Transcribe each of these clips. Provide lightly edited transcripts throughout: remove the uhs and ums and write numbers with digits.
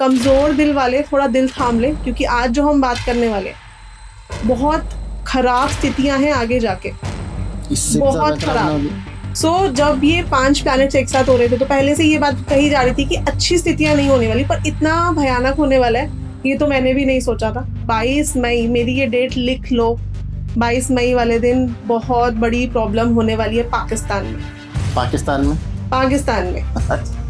कमजोर दिल वाले थोड़ा दिल थाम ले, क्योंकि आज जो हम बात करने वाले बहुत खराब स्थितियां हैं आगे जाके, बहुत खराब। जब ये 5 प्लैनेट्स एक साथ हो रहे थे तो पहले से ये बात कही जा रही थी कि अच्छी स्थितियां नहीं होने वाली, पर इतना भयानक होने वाला है ये तो मैंने भी नहीं सोचा था। 22 मई, मेरी ये डेट लिख लो, 22 मई वाले दिन बहुत बड़ी प्रॉब्लम होने वाली है पाकिस्तान में। पाकिस्तान में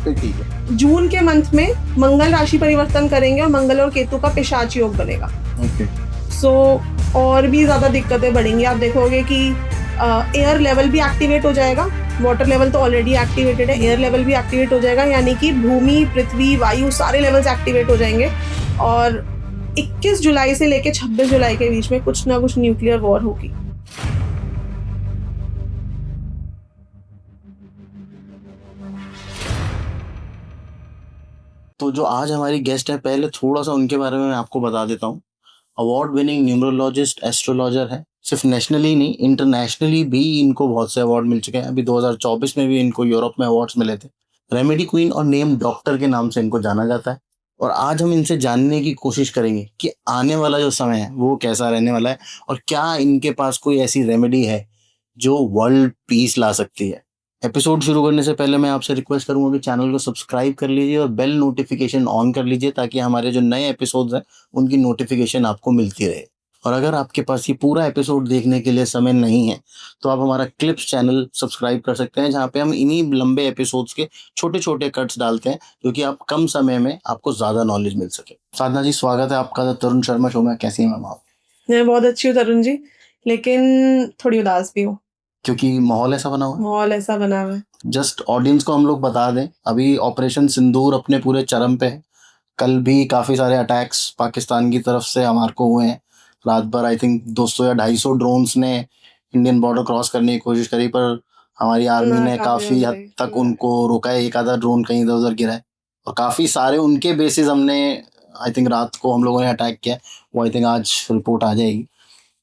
ठीक है। जून के मंथ में मंगल राशि परिवर्तन करेंगे और मंगल और केतु का पिशाच योग बनेगा। और भी ज्यादा दिक्कतें बढ़ेंगी। आप देखोगे कि एयर लेवल भी एक्टिवेट हो जाएगा, वाटर लेवल तो ऑलरेडी एक्टिवेटेड है, एयर लेवल भी एक्टिवेट हो जाएगा, यानी कि भूमि, पृथ्वी, वायु सारे लेवल्स एक्टिवेट हो जाएंगे। और 21 जुलाई से लेके 26 जुलाई के बीच में कुछ ना कुछ न्यूक्लियर वॉर होगी। तो जो आज हमारी गेस्ट है, पहले थोड़ा सा उनके बारे में मैं आपको बता देता हूँ। अवार्ड विनिंग न्यूमरोलॉजिस्ट, एस्ट्रोलॉजर है। सिर्फ नेशनली नहीं, इंटरनेशनली भी इनको बहुत से अवार्ड मिल चुके हैं। अभी 2024 में भी इनको यूरोप में अवार्ड्स मिले थे। रेमेडी क्वीन और नेम डॉक्टर के नाम से इनको जाना जाता है। और आज हम इनसे जानने की कोशिश करेंगे कि आने वाला जो समय है वो कैसा रहने वाला है, और क्या इनके पास कोई ऐसी रेमेडी है जो वर्ल्ड पीस ला सकती है। एपिसोड शुरू करने से पहले मैं आपसे रिक्वेस्ट करूंगा कि चैनल को सब्सक्राइब कर लीजिए और बेल नोटिफिकेशन ऑन कर लीजिए, ताकि हमारे जो नए एपिसोड्स हैं उनकी नोटिफिकेशन आपको मिलती रहे। और अगर आपके पास ये पूरा एपिसोड देखने के लिए समय नहीं है तो आप हमारा क्लिप्स चैनल सब्सक्राइब कर सकते हैं, जहाँ पे हम इन्हीं लंबे एपिसोड्स के छोटे छोटे कट्स डालते हैं, जो कि आप कम समय में आपको ज़्यादा नॉलेज मिल सके। साधना जी, स्वागत है आपका तरुण शर्मा शो में। कैसी हैं मैम आप? मैं बहुत अच्छी हूँ तरुण जी, लेकिन थोड़ी उदास भी हूँ, क्योंकि माहौल ऐसा बना हुआ है। जस्ट ऑडियंस को हम लोग बता दें, अभी ऑपरेशन सिंदूर अपने पूरे चरम पे है। कल भी काफ़ी सारे अटैक्स पाकिस्तान की तरफ से हमारे को हुए हैं। रात भर आई थिंक 200 या 250 ड्रोन्स ने इंडियन बॉर्डर क्रॉस करने की कोशिश करी, पर हमारी आर्मी ने काफ़ी हद तक उनको रोका है। एक आधा ड्रोन कहीं इधर उधर गिरा है, और काफ़ी सारे उनके बेसिस हमने आई थिंक रात को हम लोगों ने अटैक किया। वो आई थिंक आज रिपोर्ट आ जाएगी।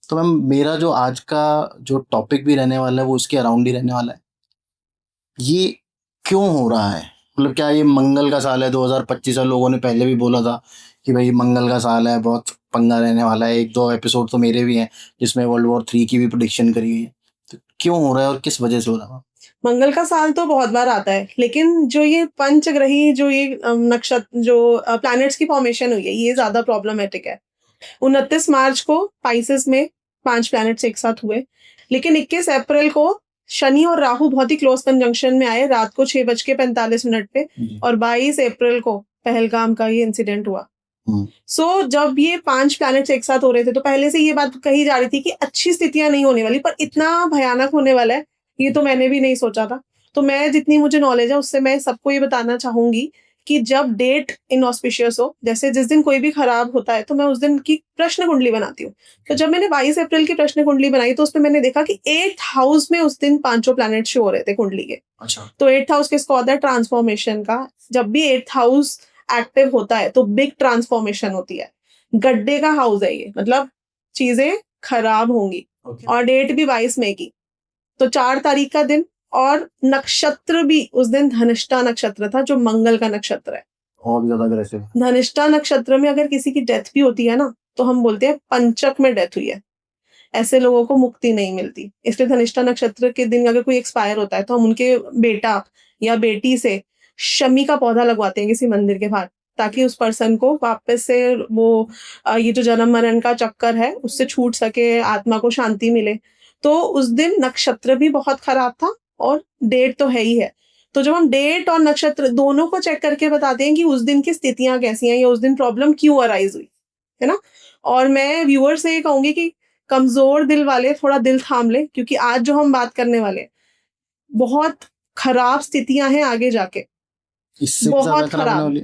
तो मैम, मेरा जो आज का जो टॉपिक भी रहने वाला है वो इसके अराउंड ही रहने वाला है। ये क्यों हो रहा है? मतलब क्या ये मंगल का साल है 2025? लोगों ने पहले भी बोला था कि भाई मंगल का साल है, बहुत पंगा रहने वाला है। 1-2 एपिसोड तो मेरे भी हैं जिसमें वर्ल्ड वॉर 3 की भी प्रेडिक्शन करी हुई है। तो क्यों हो रहा है और किस वजह से हो रहा है? मंगल का साल तो बहुत बार आता है, लेकिन जो ये पंचग्रही, जो ये नक्षत्र, जो प्लैनेट्स की फॉर्मेशन हुई है, ये ज्यादा प्रॉब्लमेटिक है। 29 मार्च को पाइसेस में 5 प्लैनेट्स एक साथ हुए, लेकिन 21 अप्रैल को शनि और राहु बहुत ही क्लोज कंजंक्शन में आए रात को 6:45 पे, और 22 अप्रैल को पहलगाम का ये इंसिडेंट हुआ। जब ये 5 प्लैनेट्स एक साथ हो रहे थे तो पहले से ये बात कही जा रही थी कि अच्छी स्थितियां नहीं होने वाली, पर इतना भयानक होने वाला है ये तो मैंने भी नहीं सोचा था। तो मैं, जितनी मुझे नॉलेज है उससे मैं सबको ये बताना चाहूंगी कि जब डेट इनऑस्पिशियस हो, जैसे जिस दिन कोई भी खराब होता है तो मैं उस दिन की प्रश्न कुंडली बनाती हूँ। तो जब मैंने 22 अप्रैल की प्रश्न कुंडली बनाई तो उसमें मैंने देखा कि 8th हाउस में उस दिन 5 प्लैनेट शो हो रहे थे कुंडली के। अच्छा। तो 8th हाउस किसको होता है? ट्रांसफॉर्मेशन का। जब भी 8th हाउस एक्टिव होता है तो बिग ट्रांसफॉर्मेशन होती है। गड्ढे का हाउस है ये, मतलब चीजें खराब होंगी। और डेट भी 22 मई की, तो 4 तारीख का दिन, और नक्षत्र भी उस दिन धनिष्ठा नक्षत्र था, जो मंगल का नक्षत्र है। और ज्यादा अग्रेसिव। धनिष्ठा नक्षत्र में अगर किसी की डेथ भी होती है ना, तो हम बोलते हैं पंचक में डेथ हुई है, ऐसे लोगों को मुक्ति नहीं मिलती। इसलिए धनिष्ठा नक्षत्र के दिन अगर कोई एक्सपायर होता है तो हम उनके बेटा या बेटी से शमी का पौधा लगवाते हैं किसी मंदिर के बाहर, ताकि उस पर्सन को वापस से वो ये जो जन्म मरण का चक्कर है उससे छूट सके, आत्मा को शांति मिले। तो उस दिन नक्षत्र भी बहुत खराब था और डेट तो है ही है। तो जब हम डेट और नक्षत्र दोनों को चेक करके बताते हैं कि उस दिन की स्थितियां कैसी हैं या उस दिन प्रॉब्लम क्यों अराइज हुई है ना। और मैं व्यूअर से ये कहूंगी कि कमजोर दिल वाले थोड़ा दिल थाम ले, क्योंकि आज जो हम बात करने वाले बहुत खराब स्थितियां हैं आगे जाके, बहुत खराब,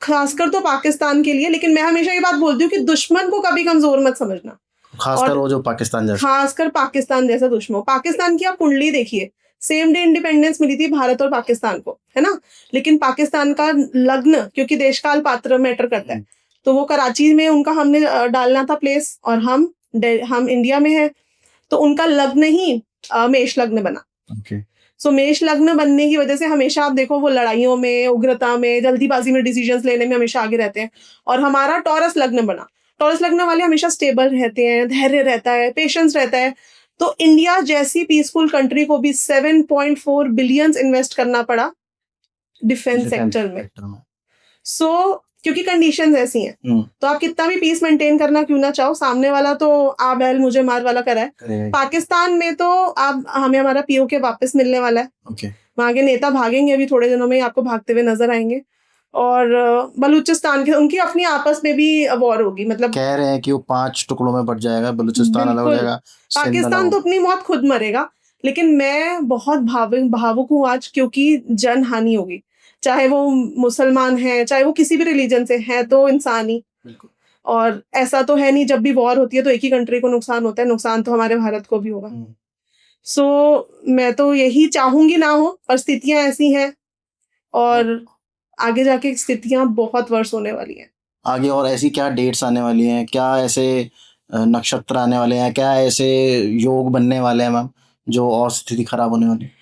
खासकर तो पाकिस्तान के लिए। लेकिन मैं हमेशा ये बात बोलती हूँ कि दुश्मन को कभी कमजोर मत समझना, खासकर वो जो पाकिस्तान जैसा, खासकर पाकिस्तान जैसा दुश्मन। पाकिस्तान की आप कुंडली देखिए, सेम डे इंडिपेंडेंस मिली थी भारत और पाकिस्तान को, है ना। लेकिन पाकिस्तान का लग्न, क्योंकि देशकाल पात्र मैटर करता है, तो वो कराची में उनका हमने डालना था प्लेस, और हम इंडिया में है, तो उनका लग्न ही मेष लग्न बना। सो मेष लग्न बनने की वजह से हमेशा आप देखो वो लड़ाइयों में, उग्रता में, जल्दीबाजी में डिसीजंस लेने में हमेशा आगे रहते हैं। और हमारा टॉरस लग्न बना, टॉरस लग्न वाले हमेशा स्टेबल रहते हैं, धैर्य रहता है, पेशेंस रहता है। तो इंडिया जैसी पीसफुल कंट्री को भी 7.4 बिलियंस इन्वेस्ट करना पड़ा डिफेंस सेक्टर में। सो क्योंकि कंडीशंस ऐसी हैं, तो आप कितना भी पीस मेंटेन करना क्यों ना चाहो, सामने वाला तो आ बैल मुझे मार वाला करा है। पाकिस्तान में तो आप हमें हमारा पीओके वापस मिलने वाला है। वहां के नेता भागेंगे अभी थोड़े दिनों में, आपको भागते हुए नजर आएंगे। और बलूचिस्तान के उनकी अपनी आपस में भी वॉर होगी, मतलब कह रहे हैं कि वो 5 टुकड़ों में बट जाएगा, बलूचिस्तान अलग हो बिल्कुल। जाएगा, सिंध अलग पाकिस्तान तो हो। अपनी मौत खुद मरेगा, लेकिन मैं बहुत भावुक हूँ आज, क्योंकि जन हानि होगी। चाहे वो मुसलमान है, चाहे वो किसी भी रिलीजन से है, तो इंसान ही। बिल्कुल। और ऐसा तो है नहीं, जब भी वॉर होती है तो एक ही कंट्री को नुकसान होता है, नुकसान तो हमारे भारत को भी होगा। सो मैं तो यही चाहूंगी ना हो, पर स्थितियां ऐसी हैं, और आगे जाके स्थितियां बहुत वर्ष होने वाली हैं। आगे और ऐसी क्या डेट्स आने वाली हैं, क्या ऐसे नक्षत्र आने वाले हैं, क्या ऐसे योग बनने वाले हैं मैम, जो और स्थिति खराब होने वाली है?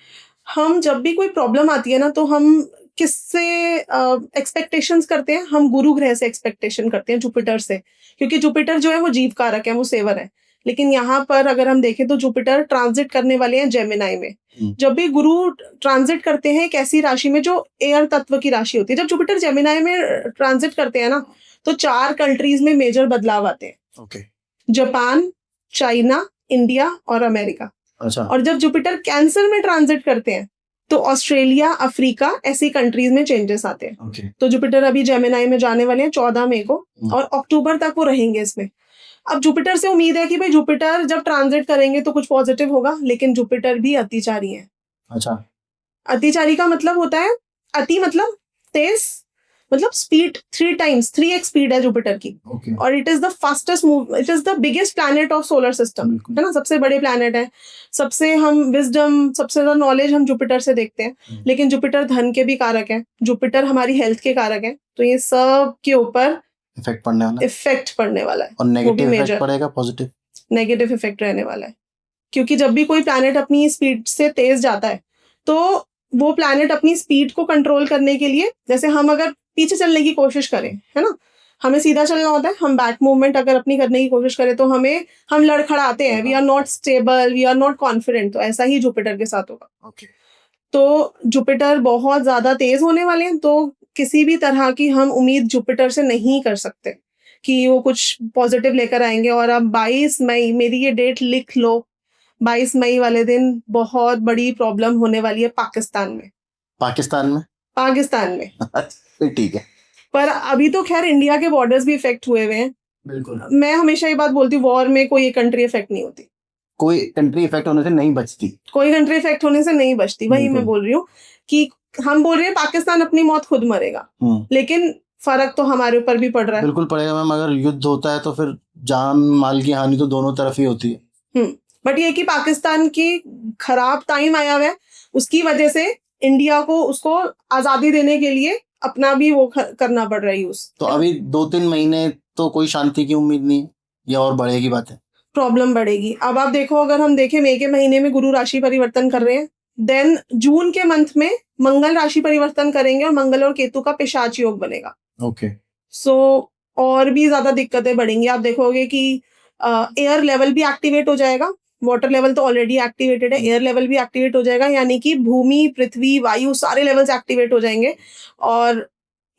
हम जब भी कोई प्रॉब्लम आती है ना, तो हम किससे एक्सपेक्टेशंस करते हैं? हम गुरु ग्रह से एक्सपेक्टेशन करते हैं, जुपिटर से, क्योंकि जुपिटर जो है वो जीव कारक है, वो सेवर है। लेकिन यहाँ पर अगर हम देखें तो जुपिटर ट्रांजिट करने वाले हैं जेमिनाई में। जब भी गुरु ट्रांजिट करते हैं एक ऐसी राशि में जो एयर तत्व की राशि होती है, जब जुपिटर जेमिनाई में ट्रांजिट करते हैं ना, तो 4 कंट्रीज में मेजर बदलाव आते हैं। ओके। जापान, चाइना, इंडिया और अमेरिका। अच्छा। और जब जुपिटर कैंसर में ट्रांजिट करते हैं तो ऑस्ट्रेलिया, अफ्रीका, ऐसी कंट्रीज में चेंजेस आते हैं। ओके। तो जुपिटर अभी जेमिनाई में जाने वाले हैं 14 मई को, और अक्टूबर तक वो रहेंगे इसमें। अब जुपिटर से उम्मीद है कि भाई जुपिटर जब ट्रांजिट करेंगे तो कुछ पॉजिटिव होगा, लेकिन जुपिटर भी अतिचारी है। अच्छा। अतिचारी का मतलब होता है, अति मतलब तेज, मतलब स्पीड 3 टाइम्स, 3x स्पीड है जुपिटर की। ओके। और it is the fastest move, it is the biggest planet of solar system, बिल्कुल। है ना, सबसे बड़े प्लैनेट है। सबसे हम विजडम, सबसे ज्यादा नॉलेज हम जुपिटर से देखते हैं। लेकिन जुपिटर धन के भी कारक है, जुपिटर हमारी हेल्थ के कारक है। तो ये सब के ऊपर इफेक्ट पड़ने वाला है। इफेक्ट पड़ने वाला है, और वो भी नेगेटिव इफेक्ट मेजर पड़ेगा, पॉजिटिव? नेगेटिव इफेक्ट रहने वाला है। क्योंकि जब भी कोई प्लैनेट अपनी स्पीड से तेज जाता है, तो वो प्लैनेट अपनी स्पीड को कंट्रोल करने के लिए, जैसे हम अगर पीछे चलने की कोशिश करें, है ना, हमें सीधा चलना होता है, हम बैक मूवमेंट अगर अपनी करने की कोशिश करें तो हम लड़खड़ाते हैं, we are not stable, we are not confident. तो ऐसा ही जुपिटर के साथ होगा। ओके। तो जुपिटर बहुत ज्यादा तेज होने वाले हैं, तो किसी भी तरह की हम उम्मीद जुपिटर से नहीं कर सकते कि वो कुछ पॉजिटिव लेकर आएंगे। और अब 22 मई, मेरी ये डेट लिख लो, 22 मई वाले दिन बहुत बड़ी प्रॉब्लम होने वाली है पाकिस्तान में। पाकिस्तान में? पाकिस्तान में। फिर ठीक है। पर अभी तो खैर इंडिया के बॉर्डर्स भी इफेक्ट हुए हुए हैं। बिल्कुल। मैं हमेशा ये बात बोलती हूँ, वॉर में कोई एक कंट्री इफेक्ट नहीं होती, कोई कंट्री इफेक्ट होने से नहीं बचती। कोई कंट्री इफेक्ट होने से नहीं बचती। वही मैं बोल रही हूँ कि हम बोल रहे हैं पाकिस्तान अपनी मौत खुद मरेगा, लेकिन फर्क तो हमारे ऊपर भी पड़ रहा है। बिल्कुल पड़ेगा मैम। अगर युद्ध होता है तो फिर जान माल की हानि तो दोनों तरफ ही होती है। बट ये कि पाकिस्तान की खराब टाइम आया हुआ है, उसकी वजह से इंडिया को उसको आजादी देने के लिए अपना भी वो करना पड़ रहा है यूज। तो अभी 2-3 महीने तो कोई शांति की उम्मीद नहीं है, या और बढ़ेगी बात है? प्रॉब्लम बढ़ेगी। अब आप देखो, अगर हम देखें मई के महीने में गुरु राशि परिवर्तन कर रहे हैं, देन जून के मंथ में मंगल राशि परिवर्तन करेंगे, और मंगल और केतु का पिशाच योग बनेगा। ओके। सो और भी ज्यादा दिक्कतें बढ़ेंगी। आप देखोगे कि एयर लेवल भी एक्टिवेट हो जाएगा, वाटर लेवल तो ऑलरेडी एक्टिवेटेड है, एयर लेवल भी एक्टिवेट हो जाएगा, यानी कि भूमि, पृथ्वी, वायु सारे लेवल्स एक्टिवेट हो जाएंगे। और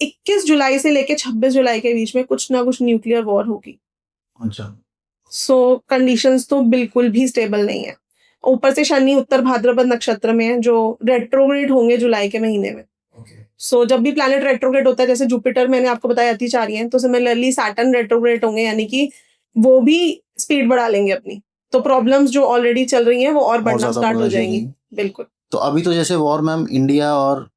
21 जुलाई से लेके 26 जुलाई के बीच में कुछ ना कुछ न्यूक्लियर वॉर होगी। अच्छा। सो कंडीशंस तो बिल्कुल भी स्टेबल नहीं है। ऊपर से शनि उत्तर भाद्रपद नक्षत्र में है, जो रेट्रोग्रेड होंगे जुलाई के महीने में। सो जब भी प्लैनेट रेट्रोग्रेड होता है, जैसे जुपिटर मैंने आपको बताया अतिचारी है, तो सिमिलरली सैटर्न रेट्रोग्रेड होंगे, यानी कि वो भी स्पीड बढ़ा लेंगे अपनी। तो प्रॉब्लम्स जो ऑलरेडी चल रही हैं वो और बढ़ना स्टार्ट हो जाएंगी। बिल्कुल। तो अभी तो जैसे वॉर मैम इंडिया और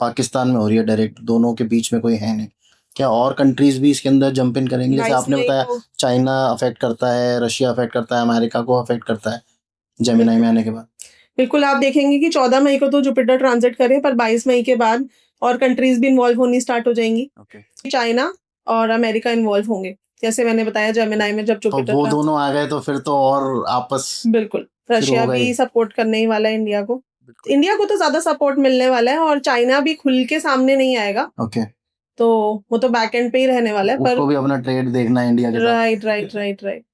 पाकिस्तान में हो रही है डायरेक्ट, दोनों के बीच में कोई है नहीं, क्या और कंट्रीज भी इसके अंदर जंप इन करेंगी? जैसे आपने बताया चाइना अफेक्ट करता है, रशिया अफेक्ट करता है, अमेरिका को अफेक्ट करता है जेमिनाई में आने के बाद। बिल्कुल। आप देखेंगे कि 14 मई को तो जुपिटर ट्रांजिट करे, पर 22 मई के बाद और कंट्रीज भी इन्वॉल्व होनी स्टार्ट हो जाएंगी। चाइना और अमेरिका इन्वॉल्व होंगे, जैसे मैंने बताया जेमिनाई में जब जुपिटर, तो वो दोनों आ गए तो फिर तो और आपस। बिल्कुल। रशिया भी सपोर्ट करने ही वाला है इंडिया को। इंडिया को तो ज्यादा सपोर्ट मिलने वाला है और चाइना भी खुल के सामने नहीं आएगा, ओके, तो वो तो बैक एंड पे ही रहने वाला है। पर उसको भी अपना ट्रेड देखना है इंडिया के साथ। Right right right right.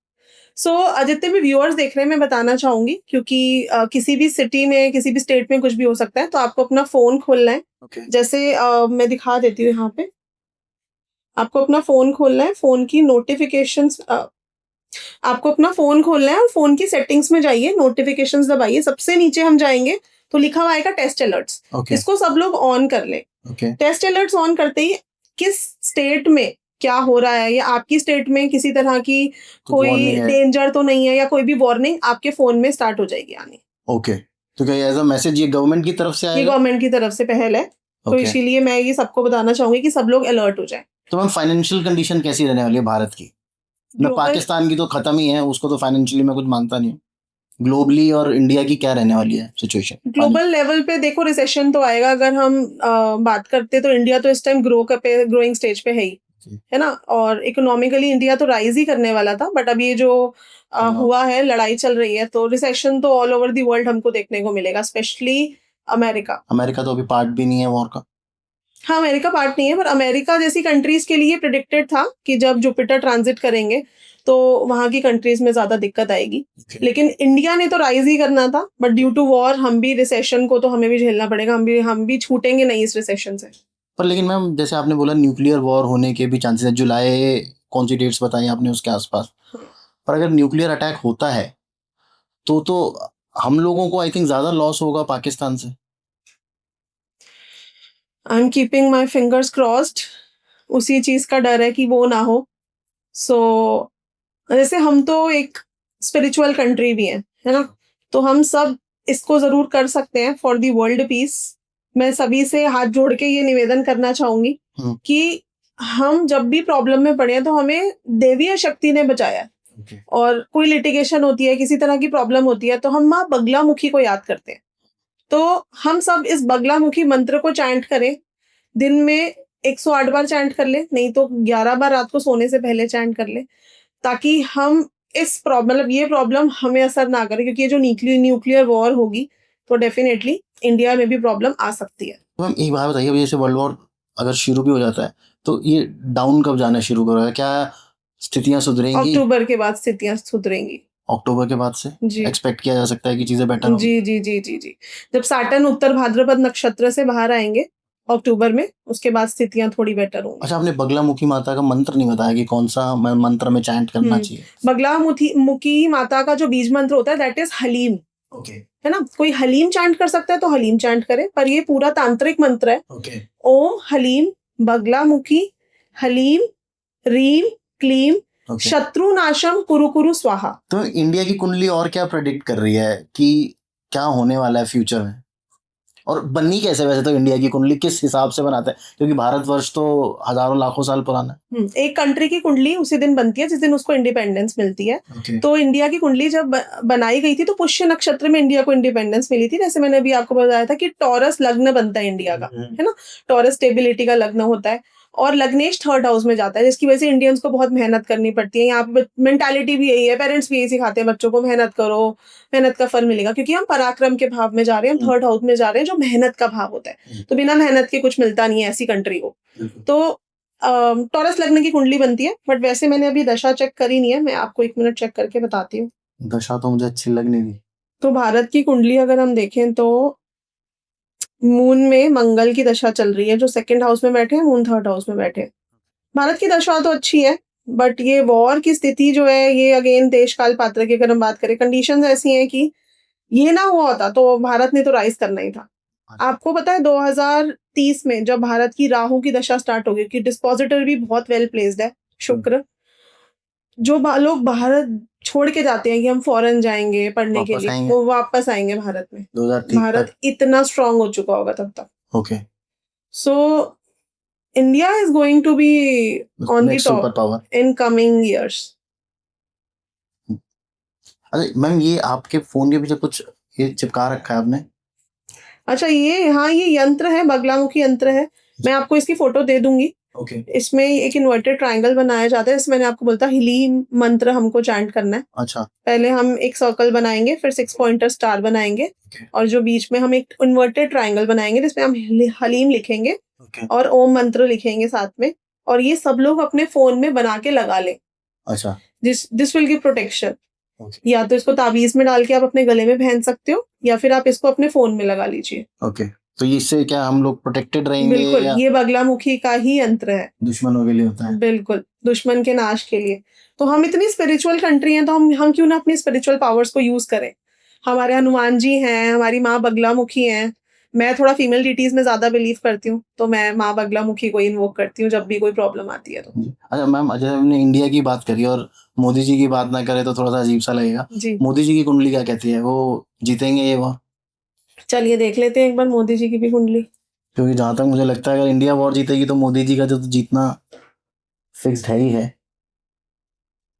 So जितने भी व्यूअर्स देख रहे हैं मैं बताना चाहूंगी, क्योंकि किसी भी सिटी में किसी भी स्टेट में कुछ भी हो सकता है, तो आपको अपना फोन खोलना है। ओके, जैसे मैं दिखा देती हूँ यहाँ पे, आपको अपना फोन खोलना है, फोन की नोटिफिकेशंस, आपको अपना फोन खोलना है और फोन की सेटिंग्स में जाइए, नोटिफिकेशंस दबाइए, सबसे नीचे हम जाएंगे तो लिखा हुआ आएगा टेस्ट अलर्ट्स। ओके, इसको सब लोग ऑन कर ले। ओके, टेस्ट अलर्ट्स ऑन करते ही किस स्टेट में क्या हो रहा है, या आपकी स्टेट में किसी तरह की कोई warning है। डेंजर तो नहीं है, या कोई भी वार्निंग आपके फोन में स्टार्ट हो जाएगी आनी। ओके, तो क्या एज अ मैसेज ये गवर्नमेंट की तरफ से ये आएगा? गवर्नमेंट की तरफ से पहल है, तो ओके, इसीलिए मैं ये सबको बताना चाहूंगी कि सब लोग अलर्ट हो जाए। तो मैम फाइनेंशियल कंडीशन कैसी रहने वाली है भारत की? ना ग्लोबल पाकिस्तान की तो खत्म ही है, उसको तो फाइनेंशियली मैं कुछ मानता नहीं हूँ। ग्लोबली और इंडिया की क्या रहने वाली है सिचुएशन? ग्लोबल लेवल पे देखो, रिसेशन तो आएगा। अगर हम बात करते तो इंडिया तो इस टाइम ग्रोइंग स्टेज पे है ही, है ना। और इकोनॉमिकली इंडिया तो राइज ही करने वाला था, बट अब ये जो हुआ है, लड़ाई चल रही है, तो रिसेशन तो ऑल ओवर द वर्ल्ड हमको देखने को मिलेगा, स्पेशली अमेरिका। अमेरिका तो अभी पार्ट भी नहीं है वॉर का। हाँ, अमेरिका पार्ट नहीं है, पर अमेरिका जैसी कंट्रीज के लिए प्रिडिक्टेड था कि जब जुपिटर ट्रांजिट करेंगे तो वहां की कंट्रीज में ज्यादा दिक्कत आएगी। लेकिन इंडिया ने तो राइज ही करना था, बट ड्यू टू वॉर हम भी रिसेशन को तो हमें भी झेलना पड़ेगा, हम भी छूटेंगे नहीं इस रिसेशन से। पर लेकिन मैम जैसे आपने बोला न्यूक्लियर वॉर होने के भी चांसेस है, जुलाई कौन सी डेट्स बताई आपने उसके आसपास। पर अगर न्यूक्लियर अटैक होता है तो हम लोगों को आई थिंक ज्यादा लॉस होगा पाकिस्तान से। I am keeping my fingers crossed, उसी चीज का डर है कि वो ना हो। सो जैसे हम तो एक स्पिरिचुअल कंट्री भी है ना, तो हम सब इसको जरूर कर सकते हैं फॉर दी वर्ल्ड पीस। मैं सभी से हाथ जोड़ के ये निवेदन करना चाहूंगी कि हम जब भी प्रॉब्लम में पड़े हैं तो हमें देवीय शक्ति ने बचाया है। Okay. और कोई लिटिगेशन होती है, किसी तरह की प्रॉब्लम होती है, तो हम माँ बगलामुखी को याद करते हैं। तो हम सब इस बगलामुखी मंत्र को चैंट करें, दिन में 108 बार चैंट कर ले, नहीं तो 11 बार रात को सोने से पहले चैंट कर ले, ताकि हम इस प्रॉब्लम ये प्रॉब्लम हमें असर ना करे। क्योंकि ये जो न्यूक्लियर वॉर होगी तो डेफिनेटली इंडिया में भी प्रॉब्लम आ सकती है। तो मैम एक बात बताइए, अभी जैसे वर्ल्ड वॉर अगर शुरू भी हो जाता है तो ये डाउन कब जाना शुरू करेगा? क्या स्थितियां सुधरेंगी? अक्टूबर के बाद स्थितियां सुधरेंगी। अक्टूबर के बाद से जी एक्सपेक्ट किया जा सकता है कि चीजें बेटर होंगी। जी जी जी जी जी। जब सैटर्न उत्तर भाद्रपद नक्षत्र से बाहर आएंगे अक्टूबर में, उसके बाद स्थितियां थोड़ी बेटर होंगी। अच्छा, आपने बगलामुखी माता का मंत्र नहीं बताया कि कौन सा मंत्र में चैंट करना चाहिए? बगलामुखी माता का जो बीज मंत्र होता है दैट इज हलीम। ओके, है ना, कोई हलीम चैंट कर सकता है तो हलीम चैंट करे, पर ये पूरा तांत्रिक मंत्र है। ओके, ओम हलीम बगलामुखी हलीम रीम क्लीम ओके। शत्रुनाशम कुरु कुरु स्वाहा। तो इंडिया की कुंडली और क्या प्रेडिक्ट कर रही है कि क्या होने वाला है फ्यूचर में? और बननी कैसे वैसे तो इंडिया की कुंडली किस हिसाब से बनाते हैं, क्योंकि भारतवर्ष तो हजारों लाखों साल पुराना है। एक कंट्री की कुंडली उसी दिन बनती है जिस दिन उसको इंडिपेंडेंस मिलती है। Okay. तो इंडिया की कुंडली जब बनाई गई थी तो पुष्य नक्षत्र में इंडिया को इंडिपेंडेंस मिली थी। जैसे मैंने अभी आपको बताया था कि टॉरस लग्न बनता है इंडिया का, है ना, टॉरस स्टेबिलिटी का लग्न होता है, और लग्नेश थर्ड हाउस में जाता है, जिसकी वजह से इंडियंस को बहुत मेहनत करनी पड़ती है। यहाँ पे मेंटालिटी भी यही है, पेरेंट्स भी यही सिखाते हैं बच्चों को, मेहनत करो, मेहनत का फल मिलेगा, क्योंकि हम पराक्रम के भाव में जा रहे हैं, हम थर्ड हाउस में जा रहे हैं जो मेहनत का भाव होता है। तो बिना मेहनत के कुछ मिलता नहीं है ऐसी कंट्री को। तो टॉरस लग्न की कुंडली बनती है, बट वैसे मैंने अभी दशा चेक करी नहीं है, मैं आपको 1 मिनट चेक करके बताती हूँ। दशा तो मुझे अच्छी लग नहीं रही। तो भारत की कुंडली अगर हम देखें तो मून में मंगल की दशा चल रही है, जो सेकंड हाउस में बैठे हैं, मून थर्ड हाउस में बैठे हैं। भारत की दशा तो अच्छी है, बट ये वॉर की स्थिति जो है, ये अगेन देश काल पात्र की अगर हम बात करें, कंडीशंस ऐसी हैं कि ये ना हुआ होता तो भारत ने तो राइज करना ही था। आपको पता है 2030 में जब भारत की राहु की दशा स्टार्ट होगी, कि डिस्पोजिटर भी बहुत वेल प्लेस्ड है शुक्र, जो लोग भारत छोड़ के जाते हैं कि हम फॉरेन जाएंगे पढ़ने के लिए, वो वापस आएंगे भारत में। 2030 भारत इतना स्ट्रांग हो चुका होगा तब तक। Okay, so India is going to be on the super top power in coming years. अरे मैम, ये आपके फोन के पीछे कुछ ये चिपका रखा है आपने? अच्छा, ये हाँ, ये यंत्र है, बगलामुखी यंत्र है। मैं आपको इसकी फोटो दे दूंगी। ओके। इसमें एक इन्वर्टेड ट्रायंगल बनाया जाता है, इसमें मैंने आपको बोलता हिली मंत्र हमको चैंट करना है। अच्छा। पहले हम एक सर्कल बनाएँगे, फिर 6 पॉइंटर स्टार बनाएँगे ओके। और जो बीच में हम एक इन्वर्टेड ट्रायंगल बनाएँगे जिसमें हम हलीम लिखेंगे ओके। और ओम मंत्र लिखेंगे साथ में, और ये सब लोग अपने फ़ोन में बना के लगा लें। अच्छा। This will give protection. Okay. या तो इसको ताबीज़ में डाल के आप अपने गले में पहन सकते हो या फिर आप इसको अपने फ़ोन में लगा लीजिए। ओके। तो इससे क्या हम लोग प्रोटेक्टेड रहेंगे बिल्कुल, या ये बगलामुखी का ही यंत्र है। दुश्मनों के लिए होता है? बिल्कुल, दुश्मन के नाश के लिए। तो हम इतनी स्पिरिचुअल कंट्री हैं, तो हम क्यों ना अपनी स्पिरिचुअल पावर्स को यूज़ करें। हमारे हनुमान जी हैं, हमारी माँ बगलामुखी हैं। मैं थोड़ा फीमेल डिटीज़ में ज़्यादा बिलीव करती हूँ, तो मैं माँ बगलामुखी को इन्वोक करती हूँ जब भी कोई प्रॉब्लम आती है तो। जी। अच्छा मैम, जैसे हमने इंडिया की बात करी और मोदी जी की बात ना करें तो थोड़ा-सा अजीब-सा लगेगा। जी, मोदी जी की कुंडली क्या कहती है? वो जीतेंगे ये वॉर? चलिए देख लेते हैं एक बार मोदी जी की भी कुंडली। क्योंकि जहाँ तक मुझे लगता है अगर इंडिया वॉर जीतेगी तो मोदी जी का जो जीतना फिक्स्ड है ही है।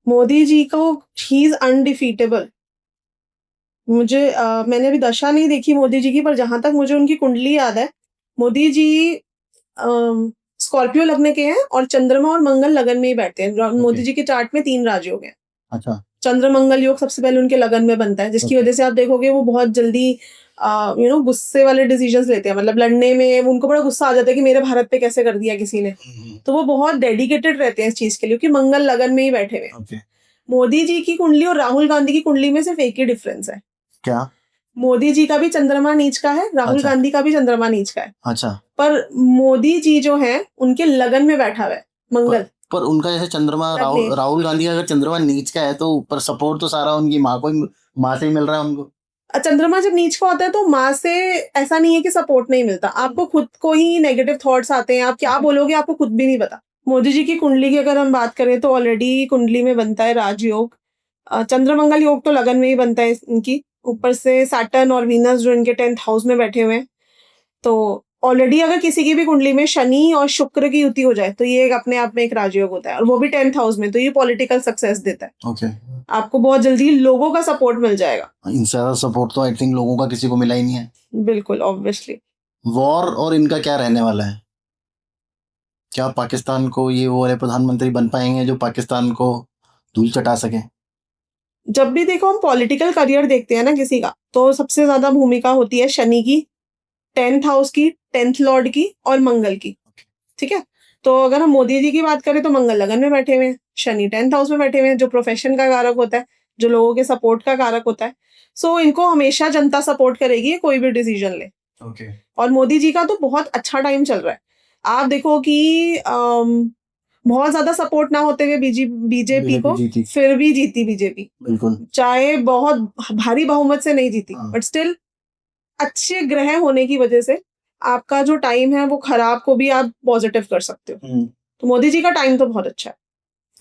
मोदी जी को ही इज़ अनडिफीटेबल। मैंने अभी दशा नहीं देखी मोदी जी की, पर जहाँ तक मुझे उनकी कुंडली याद है, मोदी जी स्कॉर्पियो लग्न के हैं और चंद्रमा और मंगल लगन में ही बैठते हैं। मोदी ओके। जी के चार्ट में 3 राजयोग हैं। अच्छा। चंद्र मंगल योग सबसे पहले उनके लगन में बनता है, जिसकी ओके। वजह से आप देखोगे वो बहुत जल्दी गुस्से वाले डिसीजंस लेते हैं। मतलब लड़ने में उनको बड़ा गुस्सा आ जाता है कि मेरे भारत पे कैसे कर दिया किसी ने। तो वो बहुत डेडिकेटेड रहते हैं इस चीज़ के लिए, क्योंकि मंगल लगन में ही बैठे हुए हैं। ओके। मोदी जी की कुंडली और राहुल गांधी की कुंडली में सिर्फ एक ही डिफरेंस है। क्या? मोदी जी का भी चंद्रमा नीच का है, राहुल अच्छा। गांधी का भी चंद्रमा नीच का है। अच्छा। पर मोदी जी जो हैं, उनके लगन में बैठा हुआ है पर मंगल। पर उनका जैसे चंद्रमा लग्न। राहुल गांधी का अगर चंद्रमा नीच का है तो पर सपोर्ट तो सारा उनकी माँ से ही मिल रहा है उनको। चंद्रमा जब नीच का होता है तो माँ से ऐसा नहीं है कि सपोर्ट नहीं मिलता, आपको खुद को ही नेगेटिव थॉट्स आते हैं, आप क्या बोलोगे आपको खुद भी नहीं पता। मोदी जी की कुंडली की अगर हम बात करें तो ऑलरेडी कुंडली में बनता है राजयोग। चंद्र-मंगल योग तो लगन में ही बनता है इनकी, ऊपर से सैटर्न और वीनस जो इनके 10th हाउस में बैठे हुए हैं। तो ऑलरेडी अगर किसी की भी कुंडली में शनि और शुक्र की युति हो जाए, तो ये एक अपने आप में एक राजयोग होता है और वो भी 10th हाउस में, तो ये पॉलिटिकल सक्सेस देता है। ओके। आपको बहुत जल्दी लोगों का सपोर्ट मिल जाएगा। इनसे ज़्यादा सपोर्ट तो आई थिंक लोगों का किसी को मिला ही नहीं है। बिल्कुल, ऑब्वियसली। वॉर और इनका क्या रहने वाला है? क्या पाकिस्तान को ये वो वाले प्रधानमंत्री बन पाएँगे जो पाकिस्तान को धूल चटा सकें? जब भी देखो हम पॉलिटिकल करियर देखते हैं ना किसी का, तो सबसे ज़्यादा भूमिका होती है शनि की, 10th हाउस की, 10th लॉर्ड की और मंगल की। ठीक है? तो अगर हम मोदी जी की बात करें तो मंगल लगन में बैठे हुए हैं, शनि 10th हाउस में बैठे हुए हैं, जो प्रोफेशन का कारक होता है, जो लोगों के सपोर्ट का कारक होता है। सो इनको हमेशा जनता सपोर्ट करेगी, ये कोई भी डिसीजन ले। ओके। और मोदी जी का तो बहुत अच्छा टाइम चल रहा है। आप देखो कि बहुत ज़्यादा सपोर्ट ना होते हुए बीजेपी बीजेपी को जीती। फिर भी जीती बीजेपी। बिल्कुल। चाहे बहुत भारी बहुमत से नहीं जीती, हाँ। बट स्टिल अच्छे ग्रह होने की वजह से आपका जो टाइम है वो खराब को भी आप पॉजिटिव कर सकते हो। हुँ। तो मोदी जी का टाइम तो बहुत अच्छा है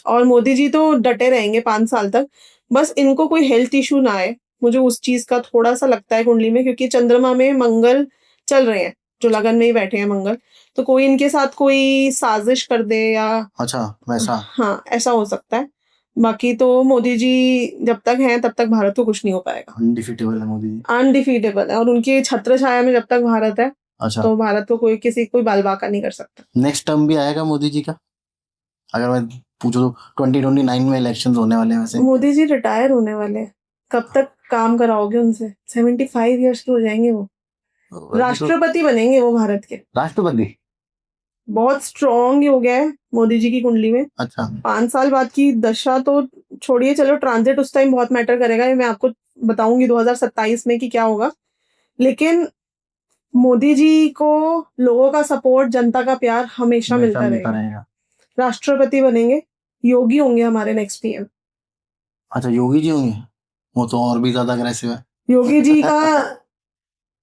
और मोदी जी तो डटे रहेंगे 5 साल तक। बस इनको कोई हेल्थ इश्यू ना आए, मुझे उस चीज़ का थोड़ा-सा लगता है कुंडली में, क्योंकि चंद्रमा में मंगल चल रहे हैं, जो लगन में ही बैठे हैं मंगल। तो कोई इनके साथ कोई साज़िश कर दे या अच्छा, वैसा। हाँ, ऐसा हो सकता है। बाकी तो मोदी जी जब तक हैं तब तक भारत को कुछ नहीं हो पाएगा। अनडिफीटेबल है मोदी जी। अनडिफीटेबल है और उनकी छत्र छाया में जब तक भारत है, अच्छा। तो भारत को कोई बाल-बाका नहीं कर सकता। नेक्स्ट टर्म भी आएगा मोदी जी का? अगर मैं पूछूँ तो 2029 में इलेक्शंस होने वाले हैं वैसे। मोदी जी रिटायर होने वाले हैं। कब तक काम कराओगे उनसे? 75 इयर्स के हो जाएँगे वो। वैसे तो राष्ट्रपति बनेंगे वो भारत के। राष्ट्रपति? बहुत स्ट्रॉन्ग हो गया है मोदी जी की कुंडली में। अच्छा। 5 साल बाद की दशा तो छोड़िए, चलो ट्रांज़िट उस टाइम बहुत मैटर करेगा, ये मैं आपको बताऊँगी 2027 में कि क्या होगा। लेकिन मोदी जी को लोगों का सपोर्ट, जनता का प्यार हमेशा मिलता रहेगा। रहेगा। राष्ट्रपति बनेंगे, योगी होंगे हमारे नेक्स्ट पीएम। अच्छा, योगी जी होंगे? वो तो और भी ज़्यादा अग्रेसिव है। योगी जी का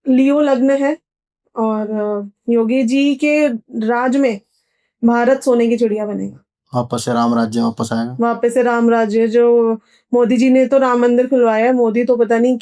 लियो लग्न है और योगी जी के राज में भारत सोने की चिड़िया बनेगा। वापस से राम राज्य वापस आएगा। वापस से राम राज्य, जो मोदी जी ने तो राम मंदिर खुलवाया है, मोदी तो पता नहीं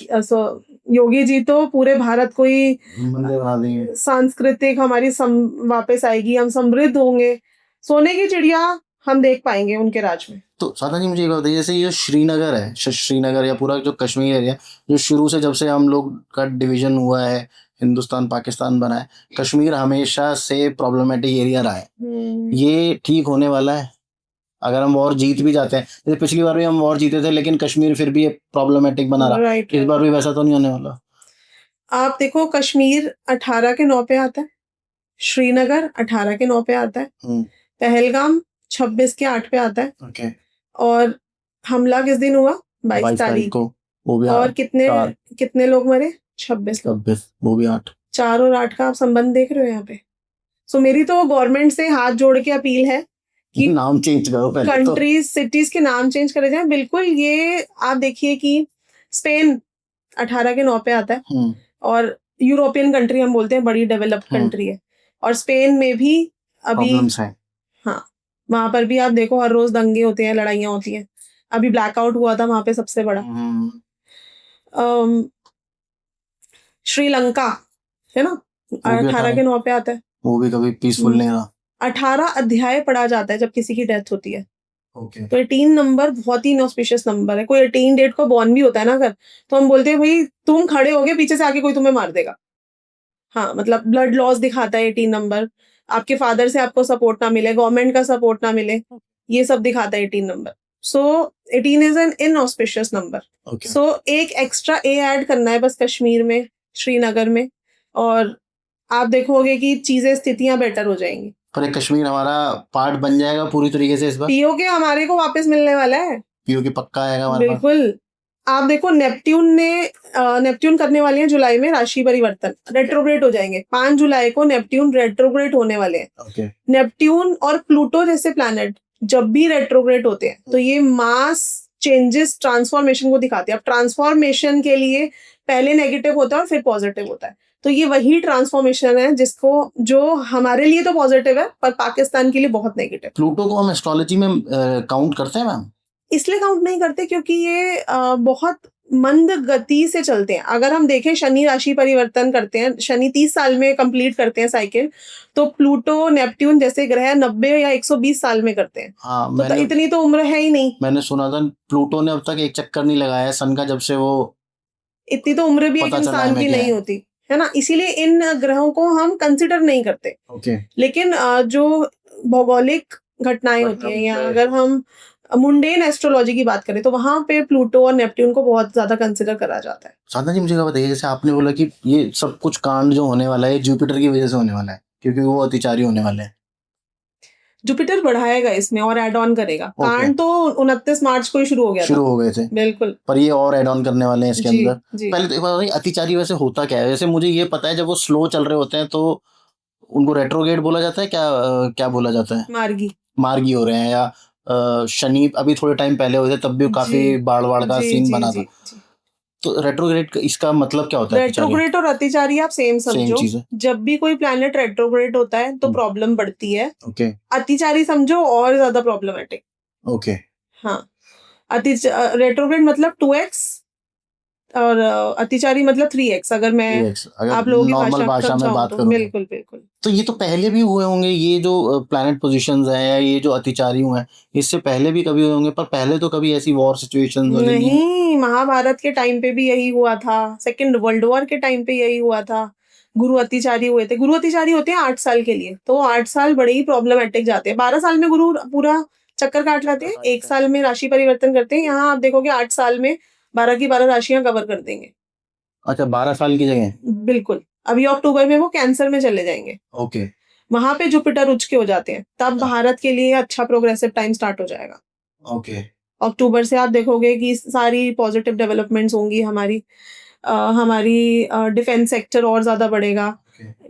योगी जी तो पूरे भारत को ही मंदिर बना देंगे। सांस्कृतिक हमारी वापस आएगी, हम समृद्ध होंगे, सोने की चिड़िया हम देख पाएंगे उनके राज में। तो साधना जी मुझे एक बात बताइए, जैसे ये श्रीनगर है, श्रीनगर या पूरा जो कश्मीर एरिया, जो शुरू से जब से हम लोग का डिवीजन हुआ है हिंदुस्तान पाकिस्तान बना है, कश्मीर हमेशा से प्रॉब्लमेटिक एरिया रहा है। ये ठीक होने वाला है अगर हम वॉर जीत भी जाते हैं। जैसे पिछली बार भी हम वॉर जीते थे लेकिन कश्मीर फिर भी प्रॉब्लमेटिक बना रहा। राइट इस बार भी वैसा तो नहीं होने वाला। आप देखो कश्मीर 18 के 9 पे आता है, श्रीनगर 18 के 9 पे आता है, पहलगाम 26 के 8 पे आता है, ओके, और हमला किस दिन हुआ? 22 22 तारीख तारीख को, वो भी और कितने लोग मरे? 26 लोग। 26, वो भी 8। 4 और 8 का आप संबंध देख रहे हो यहाँ पे। सो मेरी तो गवर्नमेंट से हाथ जोड़ के अपील है कि नाम चेंज करो पहले तो। कंट्रीज सिटीज के नाम चेंज करे जाएं। बिल्कुल, ये आप देखिए कि स्पेन 18 के 9 पे आता है, और यूरोपियन कंट्री हम बोलते हैं, बड़ी डेवलप्ड कंट्री है, और स्पेन में भी अभी प्रॉब्लम्स है। हाँ, वहां पर भी आप देखो हर रोज दंगे होते हैं, लड़ाइयां होती हैं। अभी ब्लैकआउट हुआ था वहां पे सबसे बड़ा। श्रीलंका है ना, 18 के 9 पे आता है, वो भी कभी पीसफुल नहीं रहा। 18 अध्याय पढ़ा जाता है जब किसी की डेथ होती है। ओके। तो 18 नंबर बहुत ही इनऑस्पिशियस नंबर है। कोई 18 डेट को बॉर्न भी होता है ना अगर, तो हम बोलते हैं भाई तुम खड़े होगे, पीछे से आके कोई तुम्हें मार देगा। हाँ, मतलब ब्लड लॉस दिखाता है 18 नंबर, आपके फादर से आपको सपोर्ट ना मिले, गवर्नमेंट का सपोर्ट ना मिले, ये सब दिखाता है 18 नंबर। So 18 is an inauspicious number. So एक एक्स्ट्रा ए ऐड करना है बस कश्मीर में, श्रीनगर में, और आप देखोगे कि चीजें, स्थितियां बेटर हो जाएंगी। पर एक कश्मीर हमारा पार्ट बन जाएगा पूरी तरीके से इस बार। पीओके हमारे को वापस मिलने वाला है। पीओके पक्का आएगा हमारे पास। बिल्कुल। आप देखो नेपट्यून करने वाले हैं जुलाई में राशि परिवर्तन, रेट्रोग्रेड हो जाएंगे। 5 जुलाई को नेपट्यून रेट्रोग्रेड होने वाले हैं। नेपट्यून और प्लूटो जैसे प्लैनेट जब भी रेट्रोग्रेड होते हैं तो ये मास चेंजेस, ट्रांसफॉर्मेशन को दिखाते हैं। अब ट्रांसफॉर्मेशन के लिए पहले नेगेटिव होता है और फिर पॉजिटिव होता है, तो ये वही ट्रांसफॉर्मेशन है जो हमारे लिए तो पॉजिटिव है पर पाकिस्तान के लिए बहुत नेगेटिव। प्लूटो को हम एस्ट्रोलॉजी में काउंट करते हैं मैम? इसलिए काउंट नहीं करते क्योंकि ये बहुत मंद गति से चलते हैं। अगर हम देखें शनि राशि परिवर्तन करते हैं, शनि 30 साल में कंप्लीट करते हैं साइकिल, तो प्लूटो नेपट्यून जैसे ग्रह 90 या 120 साल में करते हैं। हाँ, तो इतनी तो उम्र है ही नहीं। मैंने सुना था प्लूटो ने अब तक एक चक्कर नहीं लगाया है सन का, जब से वो, इतनी तो उम्र भी एक इंसान की नहीं होती है ना, इसीलिए इन ग्रहों को हम कंसिडर नहीं करते। लेकिन जो भौगोलिक घटनाएं होती हैं, या अगर हम मुंडेन एस्ट्रोलॉजी की बात करें तो वहां पे प्लूटो और नेपट्यून को बहुत ज्यादा कंसिडर करा जाता है। साधना जी, मुझे बताइए, जैसे आपने बोला कि ये सब कुछ कांड जो होने वाला है जुपिटर की वजह से होने वाला है, क्योंकि वो अतिचारी होने वाले हैं। जुपिटर बढ़ाएगा इसमें और ऐड ऑन करेगा। कांड तो 29 मार्च को ही शुरू हो गए थे। बिल्कुल, पर ये और ऐड ऑन करने वाले हैं इसके अंदर। पहले तो एक बात बताइए, अतिचारी वैसे होता क्या है? वैसे मुझे ये पता है, जब वो स्लो चल रहे होते हैं तो उनको रेट्रोगेट बोला जाता है, क्या बोला जाता है? मार्गी हो रहे हैं, या शनि अभी थोड़े टाइम पहले हुए थे तब भी काफी बाढ़ का सीन बना था। तो रेट्रोग्रेड इसका मतलब क्या होता है? रेट्रोग्रेड और अतिचारी आप सेम समझो। जब भी कोई प्लैनेट रेट्रोग्रेड होता है तो प्रॉब्लम बढ़ती है। अतिचारी समझो और ज्यादा प्रॉब्लमेटिक। हाँ, रेट्रोग्रेड मतलब 2x और अतिचारी मतलब 3x, अगर मैं आप लोगों की भाषा में बात करूं। बिल्कुल बिल्कुल। तो ये तो पहले भी हुए होंगे, ये जो प्लैनेट पोजीशंस हैं या ये जो अतिचारी हुए हैं, इससे पहले भी कभी हुए होंगे, पर पहले तो कभी ऐसी वॉर सिचुएशंस नहीं। महाभारत के टाइम पे भी यही हुआ था, सेकेंड वर्ल्ड वॉर के टाइम पे यही हुआ था। गुरु अतिचारी हुए थे। गुरु अतिचारी होते हैं 8 साल के लिए, तो 8 साल बड़े ही प्रॉब्लमेटिक जाते हैं। 12 साल में गुरु पूरा चक्कर काट लाते हैं, 1 साल में राशि परिवर्तन करते हैं। यहाँ आप देखोगे 8 साल में 12 की 12 राशियां कवर कर देंगे। अच्छा, 12 साल की जगह? बिल्कुल। अभी अक्टूबर में वो कैंसर में चले जाएंगे। ओके। वहां पे जुपिटर उच्च के हो जाते हैं, तब भारत के लिए अच्छा प्रोग्रेसिव टाइम स्टार्ट हो जाएगा। ओके। अक्टूबर से आप देखोगे कि सारी पॉजिटिव डेवलपमेंट्स होंगी। हमारी डिफेंस सेक्टर और ज्यादा बढ़ेगा,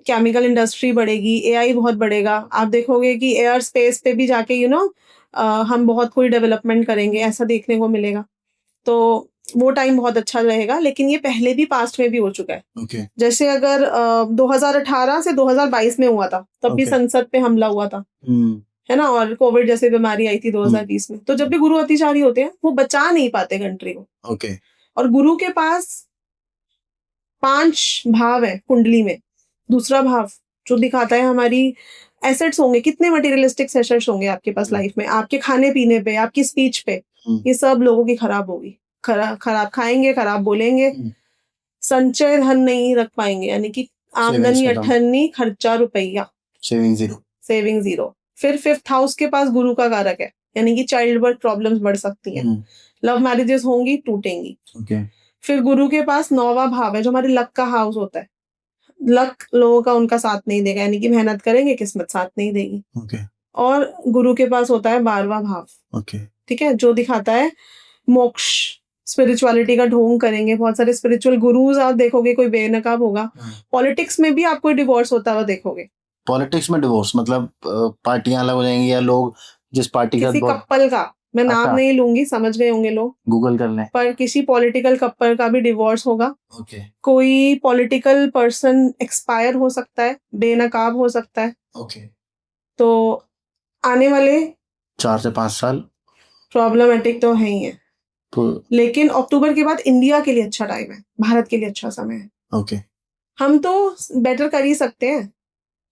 केमिकल इंडस्ट्री बढ़ेगी, एआई बहुत बढ़ेगा। आप देखोगे कि एयर स्पेस पे भी जाके हम बहुत कोई डेवलपमेंट करेंगे, ऐसा देखने को मिलेगा। तो वो टाइम बहुत अच्छा रहेगा। लेकिन ये पहले भी पास्ट में भी हो चुका है। जैसे अगर 2018 से 2022 में हुआ था, तब भी संसद पे हमला हुआ था, है ना, और कोविड जैसे बीमारी आई थी 2020 में। तो जब भी गुरु अतिचारी होते हैं वो बचा नहीं पाते कंट्री को। और गुरु के पास 5 भाव है कुंडली में। दूसरा भाव जो दिखाता है हमारी एसेट्स होंगे, कितने मटेरियलिस्टिक एसेट्स होंगे आपके पास लाइफ में, आपके खाने पीने पे, आपकी स्पीच पे, ये सब लोगों की खराब होगी। खराब खाएंगे, खराब बोलेंगे, संचय धन नहीं रख पाएंगे, यानी कि आमदनी खत्म। 98, खर्चा रुपया, सेविंग जीरो। सेविंग 0। फिर 5th हाउस के पास गुरु का कारक है, यानी कि चाइल्ड बर्थ प्रॉब्लम्स बढ़ सकती हैं, लव मैरिजेस होंगी, टूटेंगी। ओके। फिर गुरु के पास 9वां भाव है जो हमारे लक का हाउस होता है। लक लोगों का उनका साथ नहीं देगा, यानी कि मेहनत करेंगे, किस्मत साथ नहीं देगी। ओके। और गुरु के पास होता है 12वां भाव, ओके। ठीक है, जो दिखाता है मोक्ष, स्पिरिचुअलिटी का ढोंग करेंगे। बहुत सारे स्पिरिचुअल गुरुज आप देखोगे, कोई बेनकाब होगा। पॉलिटिक्स में भी आपको डिवोर्स होता हुआ देखोगे। पॉलिटिक्स में डिवोर्स मतलब पार्टियां अलग हो जाएंगी या लोग जिस पार्टी का किसी कपल का, मैं नाम अच्छा। नहीं लूंगी, समझ गए होंगे लोग, गूगल कर लें। पर किसी पॉलिटिकल कपल का भी डिवोर्स होगा। ओके। कोई पॉलिटिकल पर्सन एक्सपायर हो सकता है, बेनकाब हो सकता है। ओके। तो आने वाले 4 से 5 साल प्रॉब्लमेटिक तो है ही है, तो लेकिन अक्टूबर के बाद इंडिया के लिए अच्छा टाइम है, भारत के लिए अच्छा समय है। ओके। हम तो बेटर कर ही सकते हैं,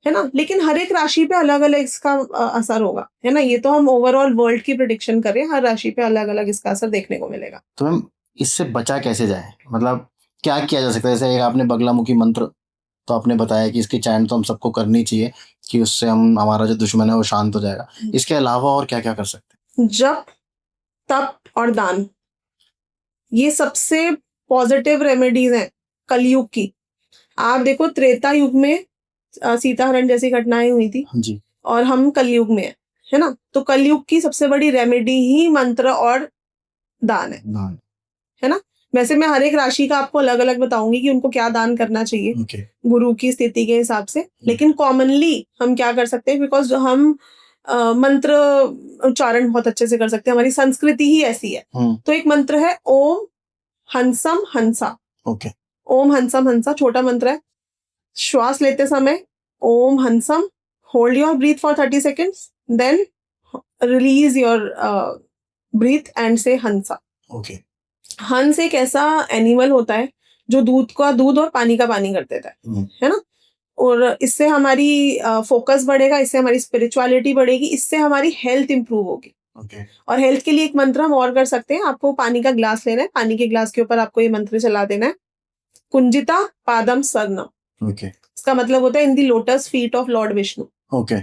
है ना, लेकिन हर एक राशि पे अलग अलग इसका असर होगा, है ना। ये तो हम ओवरऑल वर्ल्ड की प्रेडिक्शन कर रहे हैं, हर राशि पे अलग अलग इसका असर देखने को मिलेगा। तो मैम इससे बचा कैसे जाए, मतलब क्या किया जा सकता है? जैसे एक आपने बगलामुखी मंत्र तो आपने बताया कि इसकी चैन तो हम सबको करनी चाहिए कि उससे हम हमारा जो दुश्मन है वो शांत हो जाएगा। इसके अलावा और क्या क्या कर सकते हैं? जप, तप और दान, ये सबसे पॉजिटिव रेमेडीज हैं कलयुग की। आप देखो त्रेता युग में सीता हरण जैसी घटनाएं हुई थी, जी। और हम कलयुग में है ना। तो कलयुग की सबसे बड़ी रेमेडी ही मंत्र और दान है ना। वैसे मैं हर एक राशि का आपको अलग अलग बताऊंगी कि उनको क्या दान करना चाहिए ओके। गुरु की स्थिति के हिसाब से, लेकिन कॉमनली हम क्या कर सकते हैं, बिकॉज हम मंत्र उच्चारण बहुत अच्छे से कर सकते हैं, हमारी संस्कृति ही ऐसी है। तो एक मंत्र है ओम हंसम हंसा। ओके। ओम हंसम हंसा छोटा मंत्र है। श्वास लेते समय ओम हंसम, hold your breath for 30 seconds, then release your breath and say हंसा। ओके। हंस एक ऐसा एनिमल होता है जो दूध का दूध और पानी का पानी कर देता है ना। और इससे हमारी फोकस बढ़ेगा, इससे हमारी स्पिरिचुअलिटी बढ़ेगी, इससे हमारी हेल्थ इंप्रूव होगी। ओके। और हेल्थ के लिए एक मंत्र हम और कर सकते हैं। आपको पानी का ग्लास लेना है, पानी के ग्लास के ऊपर आपको ये मंत्र चला देना है, कुंजिता पादम सर्नम। ओके। इसका मतलब होता है in the lotus feet of Lord Vishnu. Okay.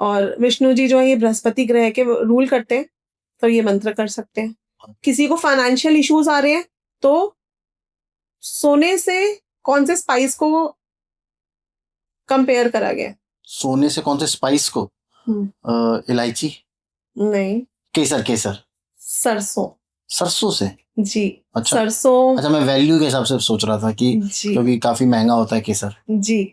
और विष्णु जी जो है ये बृहस्पति ग्रह के रूल करते हैं, तो ये मंत्र कर सकते हैं। किसी को फाइनेंशियल इश्यूज आ रहे हैं तो सोने से कौन से स्पाइस को कंपेयर करा गया है? सोने से कौन से स्पाइस को? इलायची नहीं, केसर। केसर। सरसों। सरसों से? जी। अच्छा। सरसों। अच्छा, मैं वैल्यू के हिसाब से सोच रहा था कि जी क्योंकि काफी महंगा होता है केसर। जी।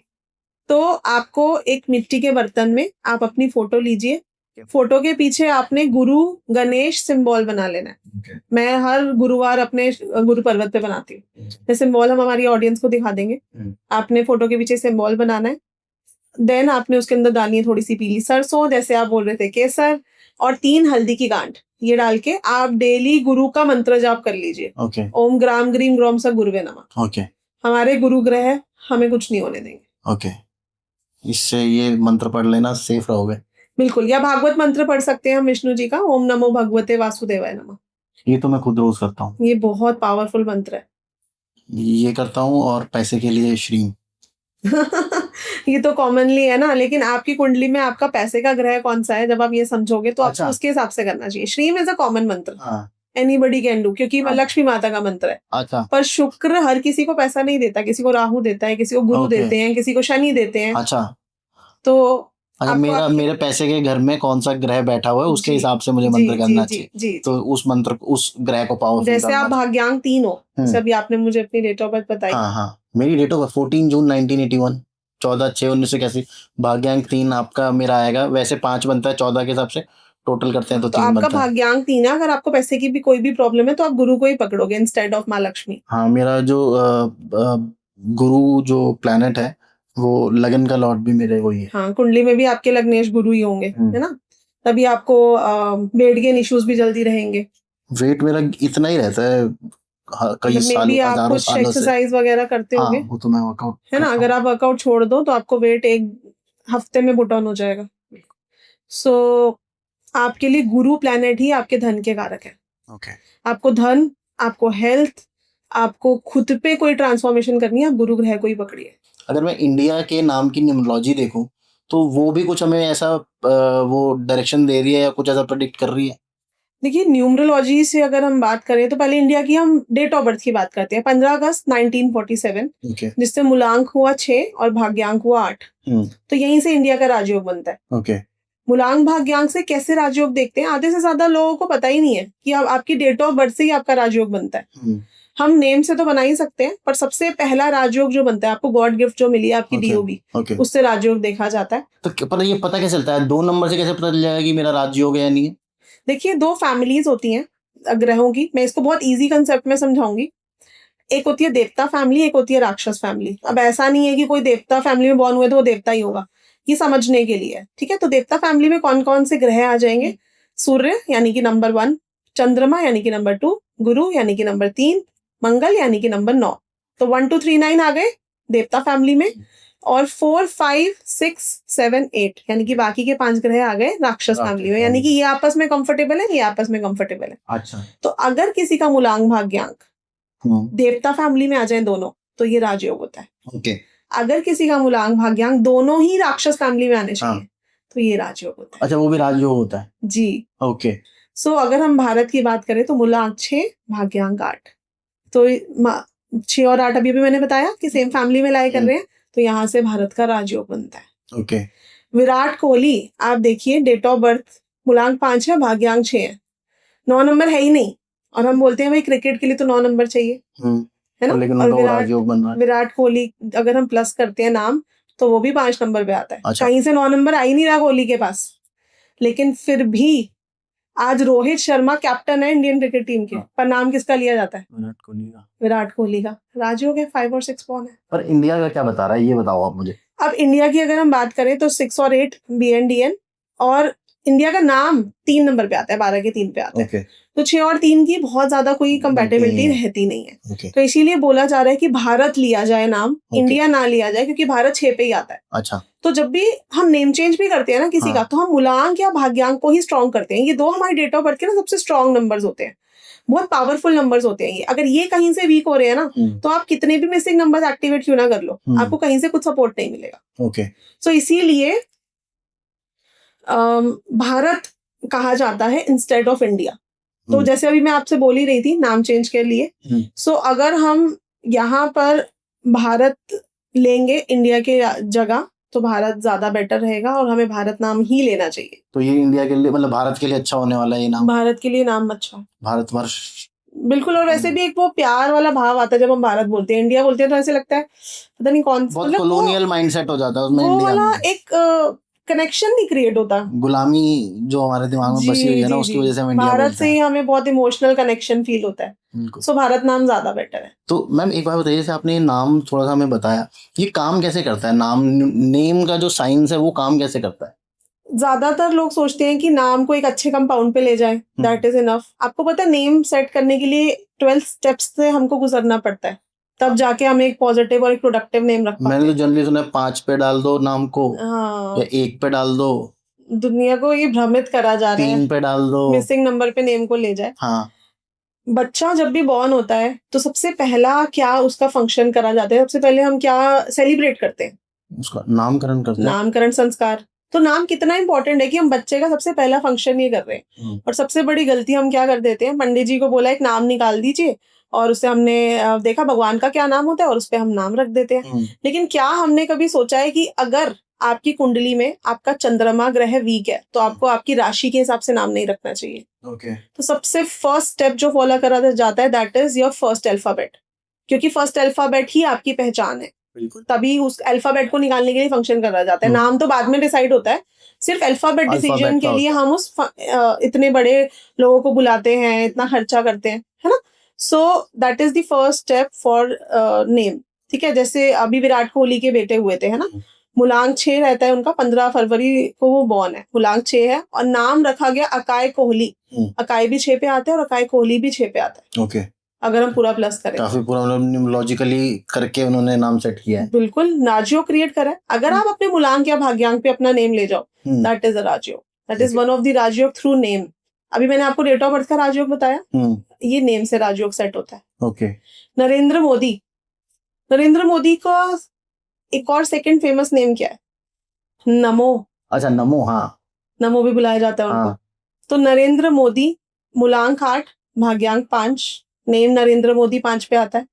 तो आपको एक मिट्टी के बर्तन में आप अपनी फोटो लीजिए, फोटो के पीछे आपने गुरु गणेश सिंबल बना लेना है। मैं हर गुरुवार अपने गुरु पर्वत पे बनाती हूँ, ये सिंबल हम हमारी ऑडियंस को दिखा देंगे। आपने फोटो के पीछे सिंबल बनाना है, देन आपने उसके अंदर डालनी है थोड़ी सी पीली सरसों, जैसे आप बोल रहे थे केसर, और 3 हल्दी की गांठ, ये डाल के आप डेली गुरु का मंत्र जाप कर लीजिए। ओम ग्राम ग्रीम ग्रोम स गुरुवे नमः। हमारे गुरु ग्रह हमें कुछ नहीं होने देंगे। इससे ये मंत्र पढ़ लेना, सेफ रहोगे। बिल्कुल। या भागवत मंत्र पढ़ सकते हैं हम विष्णु जी का, ओम नमो भगवते वासुदेवाय नमः। ये तो मैं खुद रोज करता हूँ। ये बहुत पावरफुल मंत्र है। ये करता हूँ, और पैसे के लिए श्रीम। ये तो कॉमनली है ना, लेकिन आपकी कुंडली में आपका पैसे का ग्रह कौन सा है, जब आप ये समझोगे तो आपको उसके हिसाब से करना चाहिए। श्रीम इज अ कॉमन मंत्र, एनीबडी कैन डू, क्योंकि लक्ष्मी माता का मंत्र है। अच्छा। पर शुक्र हर किसी को पैसा नहीं देता, किसी को राहु देता है, किसी को गुरु देते हैं, किसी को शनि देते हैं। अच्छा। तो अच्छा, मेरे पैसे के घर में कौन सा ग्रह बैठा हुआ है उसके हिसाब से मुझे मंत्र करना चाहिए। तो उस मंत्र उस ग्रह को पावरफुल, जैसे आप भाग्यांक 3 हो, जैसे आपने मुझे अपनी डेट ऑफ बर्थ बताई। हाँ, मेरी डेट ऑफ बर्थ 14 जून 1981, 14/6/1981। भाग्यांक 3 आपका मेरा आएगा, वैसे 5 बनता है 14 के हिसाब से, टोटल करते हैं तो 3 बनता है। आपका भाग्यांक 3 है। अगर आपको पैसे की भी कोई भी प्रॉब्लम है तो आप गुरु को ही पकड़ोगे इंस्टेड ऑफ माँ लक्ष्मी। हाँ, मेरा जो गुरु जो प्लैनेट है वो लगन का लॉर्ड भी मेरे वही है। हाँ, कुंडली में भी आपके लग्नेश गुरु ही होंगे, है ना। तभी आपको वेट गेन इश्यूज भी जल्दी रहेंगे। वेट मेरा इतना ही रहता है कई सालों, हजारों सालों से। एक्सरसाइज वगैरह करते होंगे, वो तो मैं वर्कआउट है ना। अगर आप वर्कआउट छोड़ दो तो आपको वेट एक हफ्ते में पुट ऑन हो जाएगा। सो आपके लिए गुरु प्लैनेट ही आपके धन के कारक है। आपको धन, आपको हेल्थ, आपको खुद पे कोई ट्रांसफॉर्मेशन करनी है, आप गुरु ग्रह को ही पकड़िए। अगर मैं इंडिया के नाम की न्यूमरोलॉजी देखूं तो वो भी कुछ हमें ऐसा वो डायरेक्शन दे रही है या कुछ ऐसा प्रेडिक्ट कर रही है? देखिए, न्यूमरोलॉजी से अगर हम बात करें तो पहले इंडिया की हम डेट ऑफ बर्थ की बात करते हैं। 15 अगस्त 1947, ओके जिससे मूलांक हुआ 6 और भाग्यांक हुआ 8। तो यहीं से इंडिया का राजयोग बनता है। ओके मूलांक भाग्यांक से कैसे राजयोग देखते हैं, आधे से ज्यादा लोगों को पता ही नहीं है कि अब आपकी डेट ऑफ बर्थ से ही आपका राजयोग बनता है। हम नेम से तो बना ही सकते हैं, पर सबसे पहला राजयोग जो बनता है, आपको गॉड गिफ्ट जो मिली है आपकी डीओबी, उससे राजयोग देखा जाता है। तो पर ये पता कैसे चलता है 2 नंबर से, कैसे पता चल जाएगा कि मेरा राजयोग है या नहीं है? देखिए, 2 फैमिलीज होती हैं ग्रहों की। मैं इसको बहुत इजी कंसेप्ट में समझाऊंगी। एक होती है देवता फैमिली, एक होती है राक्षस फैमिली। अब ऐसा नहीं है कि कोई देवता फैमिली में बॉर्न हुए तो वो देवता ही होगा, ये समझने के लिए, ठीक है। तो देवता फैमिली में कौन कौन से ग्रह आ जाएंगे? सूर्य यानी कि नंबर 1, चंद्रमा यानी कि नंबर 2, गुरु यानी कि नंबर 3, मंगल यानी कि नंबर 9। तो 1 2 3 9 आ गए देवता फैमिली में, और 4 5 6 7 8 यानी कि बाकी के 5 ग्रह आ गए राक्षस फैमिली में। यानी कि ये आपस में कंफर्टेबल है, ये आपस में कंफर्टेबल है। अच्छा। तो अगर किसी का मूलांक भाग्यांक देवता फैमिली में आ जाए दोनों, तो ये राजयोग होता है। ओके। अगर किसी का मूलांक भाग्यांक दोनों ही राक्षस फैमिली में आने चाहिए, तो ये राजयोग होता है। अच्छा, वो भी राजयोग होता है? जी। ओके। सो अगर हम भारत की बात करें तो मूलांक 6, भाग्यांक 8। तो 6 और 8 अभी भी मैंने बताया कि सेम फैमिली में लाए कर रहे हैं, तो यहाँ से भारत का राजयोग बनता है। ओके। विराट कोहली, आप देखिए डेट ऑफ बर्थ मूलांक 5 है, भाग्यांक 6 है, 9 नंबर है ही नहीं, और हम बोलते हैं भाई क्रिकेट के लिए तो 9 नंबर चाहिए, है ना। लेकिन और उनका राजयोग बन रहा है। विराट कोहली अगर हम प्लस करते हैं नाम, तो वो भी 5 नंबर पे आता है। अच्छा। कहीं से 9 नंबर आ ही नहीं रहा कोहली के पास, लेकिन फिर भी आज रोहित शर्मा कैप्टन है इंडियन क्रिकेट टीम के, पर नाम किसका लिया जाता है? विराट कोहली का। विराट कोहली का। राजयोग है 5 और 6 पॉन है। पर इंडिया का क्या बता रहा है, ये बताओ आप मुझे। अब इंडिया की अगर हम बात करें तो 6 और 8 BNDN, और इंडिया का नाम 3 नंबर पे आता है, 12 के 3 पे आता है। तो 6 और 3 की बहुत ज्यादा कोई कंपैटिबिलिटी रहती नहीं है। तो इसीलिए बोला जा रहा है कि भारत लिया जाए नाम, इंडिया ना लिया जाए, क्योंकि भारत 6 पे ही आता है। अच्छा। तो जब भी हम नेम चेंज भी करते हैं ना किसी का, तो हम मूलांक या भाग्यांक को ही स्ट्रॉन्ग करते हैं। ये 2 हमारी डेट ऑफ बर्थ के ना सबसे स्ट्रॉन्ग नंबर्स होते हैं, बहुत पावरफुल नंबर्स होते हैं ये। अगर ये कहीं से वीक हो रहे हैं ना, तो आप कितने भी मिसिंग नंबर्स एक्टिवेट क्यों ना कर लो, आपको कहीं से कुछ सपोर्ट नहीं मिलेगा। ओके। सो इसीलिए भारत कहा जाता है इंस्टेड ऑफ इंडिया। तो जैसे अभी मैं आपसे बोल ही रही थी नाम चेंज के लिए, सो अगर हम यहाँ पर भारत लेंगे इंडिया के जगह, तो भारत ज्यादा बेटर रहेगा और हमें भारत नाम ही लेना चाहिए। तो ये इंडिया के लिए, मतलब भारत के लिए अच्छा होने वाला है ये नाम? भारत के लिए नाम अच्छा, भारतवर्ष। बिल्कुल। और वैसे भी एक वो प्यार वाला भाव आता है जब हम भारत बोलते हैं। इंडिया बोलते हैं तो ऐसे लगता है पता नहीं कौन, बहुत कॉलोनियल माइंडसेट हो जाता है उसमें। वो इंडिया वाला एक कनेक्शन नहीं क्रिएट होता, गुलामी जो हमारे दिमाग में बसी हुई है ना, उसकी वजह से हम इंडिया भारत से ही हमें बहुत इमोशनल कनेक्शन फील होता है। सो भारत नाम ज्यादा बेटर है। तो मैम एक बात बताइए, जैसे आपने ये नाम थोड़ा सा हमें बताया, ये काम कैसे करता है? नाम, नेम का जो साइंस है वो काम कैसे करता है? ज्यादातर लोग सोचते हैं कि नाम को एक अच्छे कंपाउंड पे ले जाए, दैट इज इनफ। आपको पता है नेम सेट करने के लिए 12 स्टेप्स से हमको गुजरना पड़ता है, तब जाके हम एक पॉजिटिव और एक प्रोडक्टिव नेम रख पाते हैं। मैंने तो जनरली सुना है 5 पे डाल दो नाम को, या 1 पे डाल दो। दुनिया को ये भ्रमित करा जा रहा है 3 पे डाल दो, मिसिंग नंबर पे नेम को ले जाए। हाँ। बच्चा जब भी बॉर्न होता है तो सबसे पहला क्या उसका फंक्शन करा जाता है? सबसे पहले हम क्या सेलिब्रेट करते हैं? उसका नामकरण करते हैं। नामकरण संस्कार। तो नाम कितना इंपॉर्टेंट है कि हम बच्चे का सबसे पहला फंक्शन ये कर रहे हैं। और सबसे बड़ी गलती हम क्या कर देते हैं, पंडित जी को बोला एक नाम निकाल दीजिए, और उससे हमने देखा भगवान का क्या नाम होता है और उस पर हम नाम रख देते हैं। लेकिन क्या हमने कभी सोचा है कि अगर आपकी कुंडली में आपका चंद्रमा ग्रह वीक है, तो आपको आपकी राशि के हिसाब से नाम नहीं रखना चाहिए। तो सबसे फर्स्ट स्टेप जो फॉलो करा जाता है, that is your first alphabet, क्योंकि फर्स्ट अल्फाबेट ही आपकी पहचान है। तभी उस अल्फाबेट को निकालने के लिए फंक्शन करा जाता है। नाम तो बाद में डिसाइड होता है, सिर्फ अल्फाबेट डिसीजन के लिए हम उस इतने बड़े लोगों को बुलाते हैं, इतना खर्चा करते हैं, है ना। So that is the first step for name, ठीक है। जैसे अभी विराट कोहली के बेटे हुए थे, है ना, मूलांक 6 रहता है उनका, 15 फरवरी को वो बॉर्न है, मूलांक 6 है, और नाम रखा गया अकाय कोहली। अकाय भी 6 पे आता है और अकाय कोहली भी 6 पे आता है। ओके। अगर हम पूरा प्लस करें, काफी पूरा न्यूमरोलॉजिकली करके उन्होंने नाम सेट किया है। बिल्कुल, राजयोग क्रिएट करा है। अगर आप अपने मूलांक या भाग्यांक पे अपना नेम ले जाओ, that is a Rajyog, that is one of the Rajyog through name. अभी मैंने आपको डेट ऑफ बर्थ का राजयोग बताया, ये नेम से राजयोग सेट होता है। ओके। नरेंद्र मोदी का एक और सेकंड फेमस नेम क्या है? नमो। अच्छा नमो, हाँ नमो भी बुलाया जाता है उनको। हाँ तो नरेंद्र मोदी, मूलांक 8, भाग्यांक 5, नेम नरेंद्र मोदी 5 पे आता है,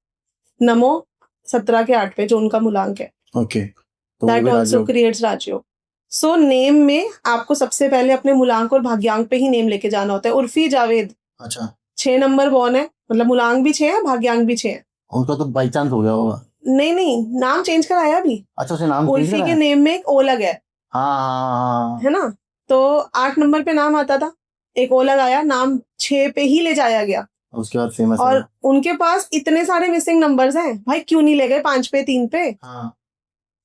नमो 17 के 8 पे जो उनका मूलांक है। ओके, तो वो दैट भी ऑल्सो राजयोग। क्रिएट्स राजयोग। सो नेम में आपको सबसे पहले अपने मूलांक और भाग्यांक पे ही नेम लेके जाना होता है। उर्फी जावेद अच्छा, 6 नंबर बॉर्न है, मतलब मूलांक भी 6 है, भाग्यांक भी 6 है। उनका तो बाई चांस हो गया होगा। नहीं नहीं, नाम चेंज कराया अभी। अच्छा, उसे नाम चेंज उर्फी के कराया। नेम में एक ओ लग है हाँ है ना? तो 8 नंबर पे नाम आता था, एक ओ लगाया, नाम 6 पे ही ले जाया गया। उसके बाद फेमस और है। उनके पास इतने सारे मिसिंग नंबर्स हैं, भाई क्यों नहीं ले गए 5 पे, 3 पे? हाँ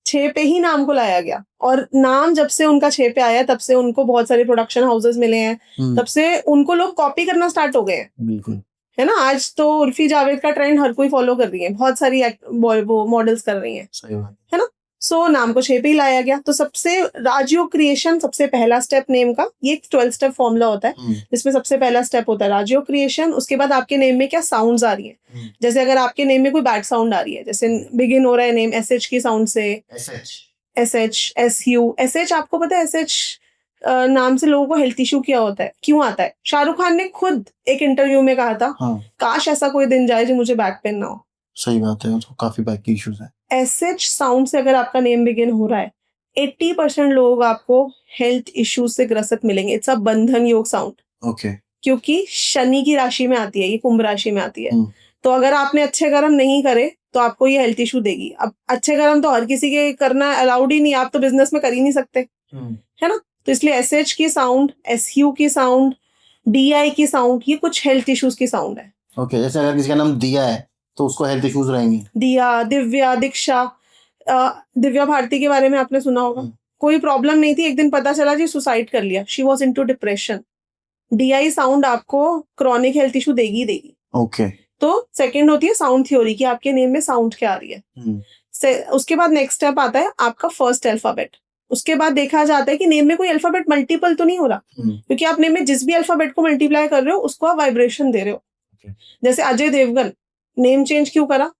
6 पे ही नाम को लाया गया। और नाम जब से उनका 6 पे आया, तब से उनको बहुत सारे प्रोडक्शन हाउसेस मिले हैं, तब से उनको लोग कॉपी करना स्टार्ट हो गए हैं, बिल्कुल। है ना? आज तो उर्फी जावेद का ट्रेंड हर कोई फॉलो कर रही है, बहुत सारी वो मॉडल्स कर रही हैं, सही बात। है ना? सो नाम को 6 पे ही लाया गया। तो सबसे राजयोग क्रिएशन, सबसे पहला स्टेप नेम का, ये एक 12 स्टेप फॉर्मूला होता है जिसमें सबसे पहला स्टेप होता है राजयोग क्रिएशन। उसके बाद आपके नेम में क्या साउंड्स आ रही है, जैसे अगर आपके नेम में कोई बैड साउंड आ रही है, जैसे बिगिन हो रहा है नेम एसएच की साउंड से, एसएच, एसयू, एसएच, आपको पता है एसएच नाम से लोगों को हेल्थ इशू क्या होता है, क्यों आता है? शाहरुख खान ने खुद एक इंटरव्यू में कहा था, हाँ काश ऐसा कोई दिन जाए जो मुझे बैक पेन ना हो। सही बात है, तो काफी बैक की इश्यूज है। एसएच साउंड से अगर आपका नेम बिगिन हो रहा है, 80% लोग आपको हेल्थ इश्यूज से ग्रसित मिलेंगे। इट्स अ बंधन योग साउंड। ओके। क्योंकि शनि की राशि में आती है, ये कुंभ राशि में आती है। तो अगर आपने अच्छे कर्म नहीं करे तो आपको ये हेल्थ इशू देगी। अब अच्छे कर्म तो हर किसी के करना अलाउड ही नहीं, आप तो बिजनेस में कर ही नहीं सकते, है ना? तो इसलिए एसएच की साउंड, एसयू की साउंड, डीआई की साउंड, ये कुछ हेल्थ इश्यूज की साउंड है। ओके, जैसे अगर किसी का नाम दिया है तो उसको हेल्थ इश्यूज रहेंगे। दिया, दिव्या, दीक्षा, दिव्या भारती के बारे में आपने सुना होगा। कोई प्रॉब्लम नहीं थी, एक दिन पता चला जी सुसाइड कर लिया, she was into depression. DI sound आपको क्रॉनिक हेल्थ इशू देगी ही देगी। ओके। तो सेकंड होती है साउंड थ्योरी की, आपके नेम में साउंड क्या आ रही है। उसके बाद नेक्स्ट स्टेप आता है आपका फर्स्ट अल्फाबेट। उसके बाद देखा जाता है कि नेम में कोई अल्फाबेट मल्टीपल तो नहीं हो रहा, क्योंकि आप नेम में जिस भी अल्फाबेट को मल्टीप्लाई कर रहे हो उसको आप वाइब्रेशन दे रहे हो। जैसे अजय देवगन नेम चेंज क्यों करा?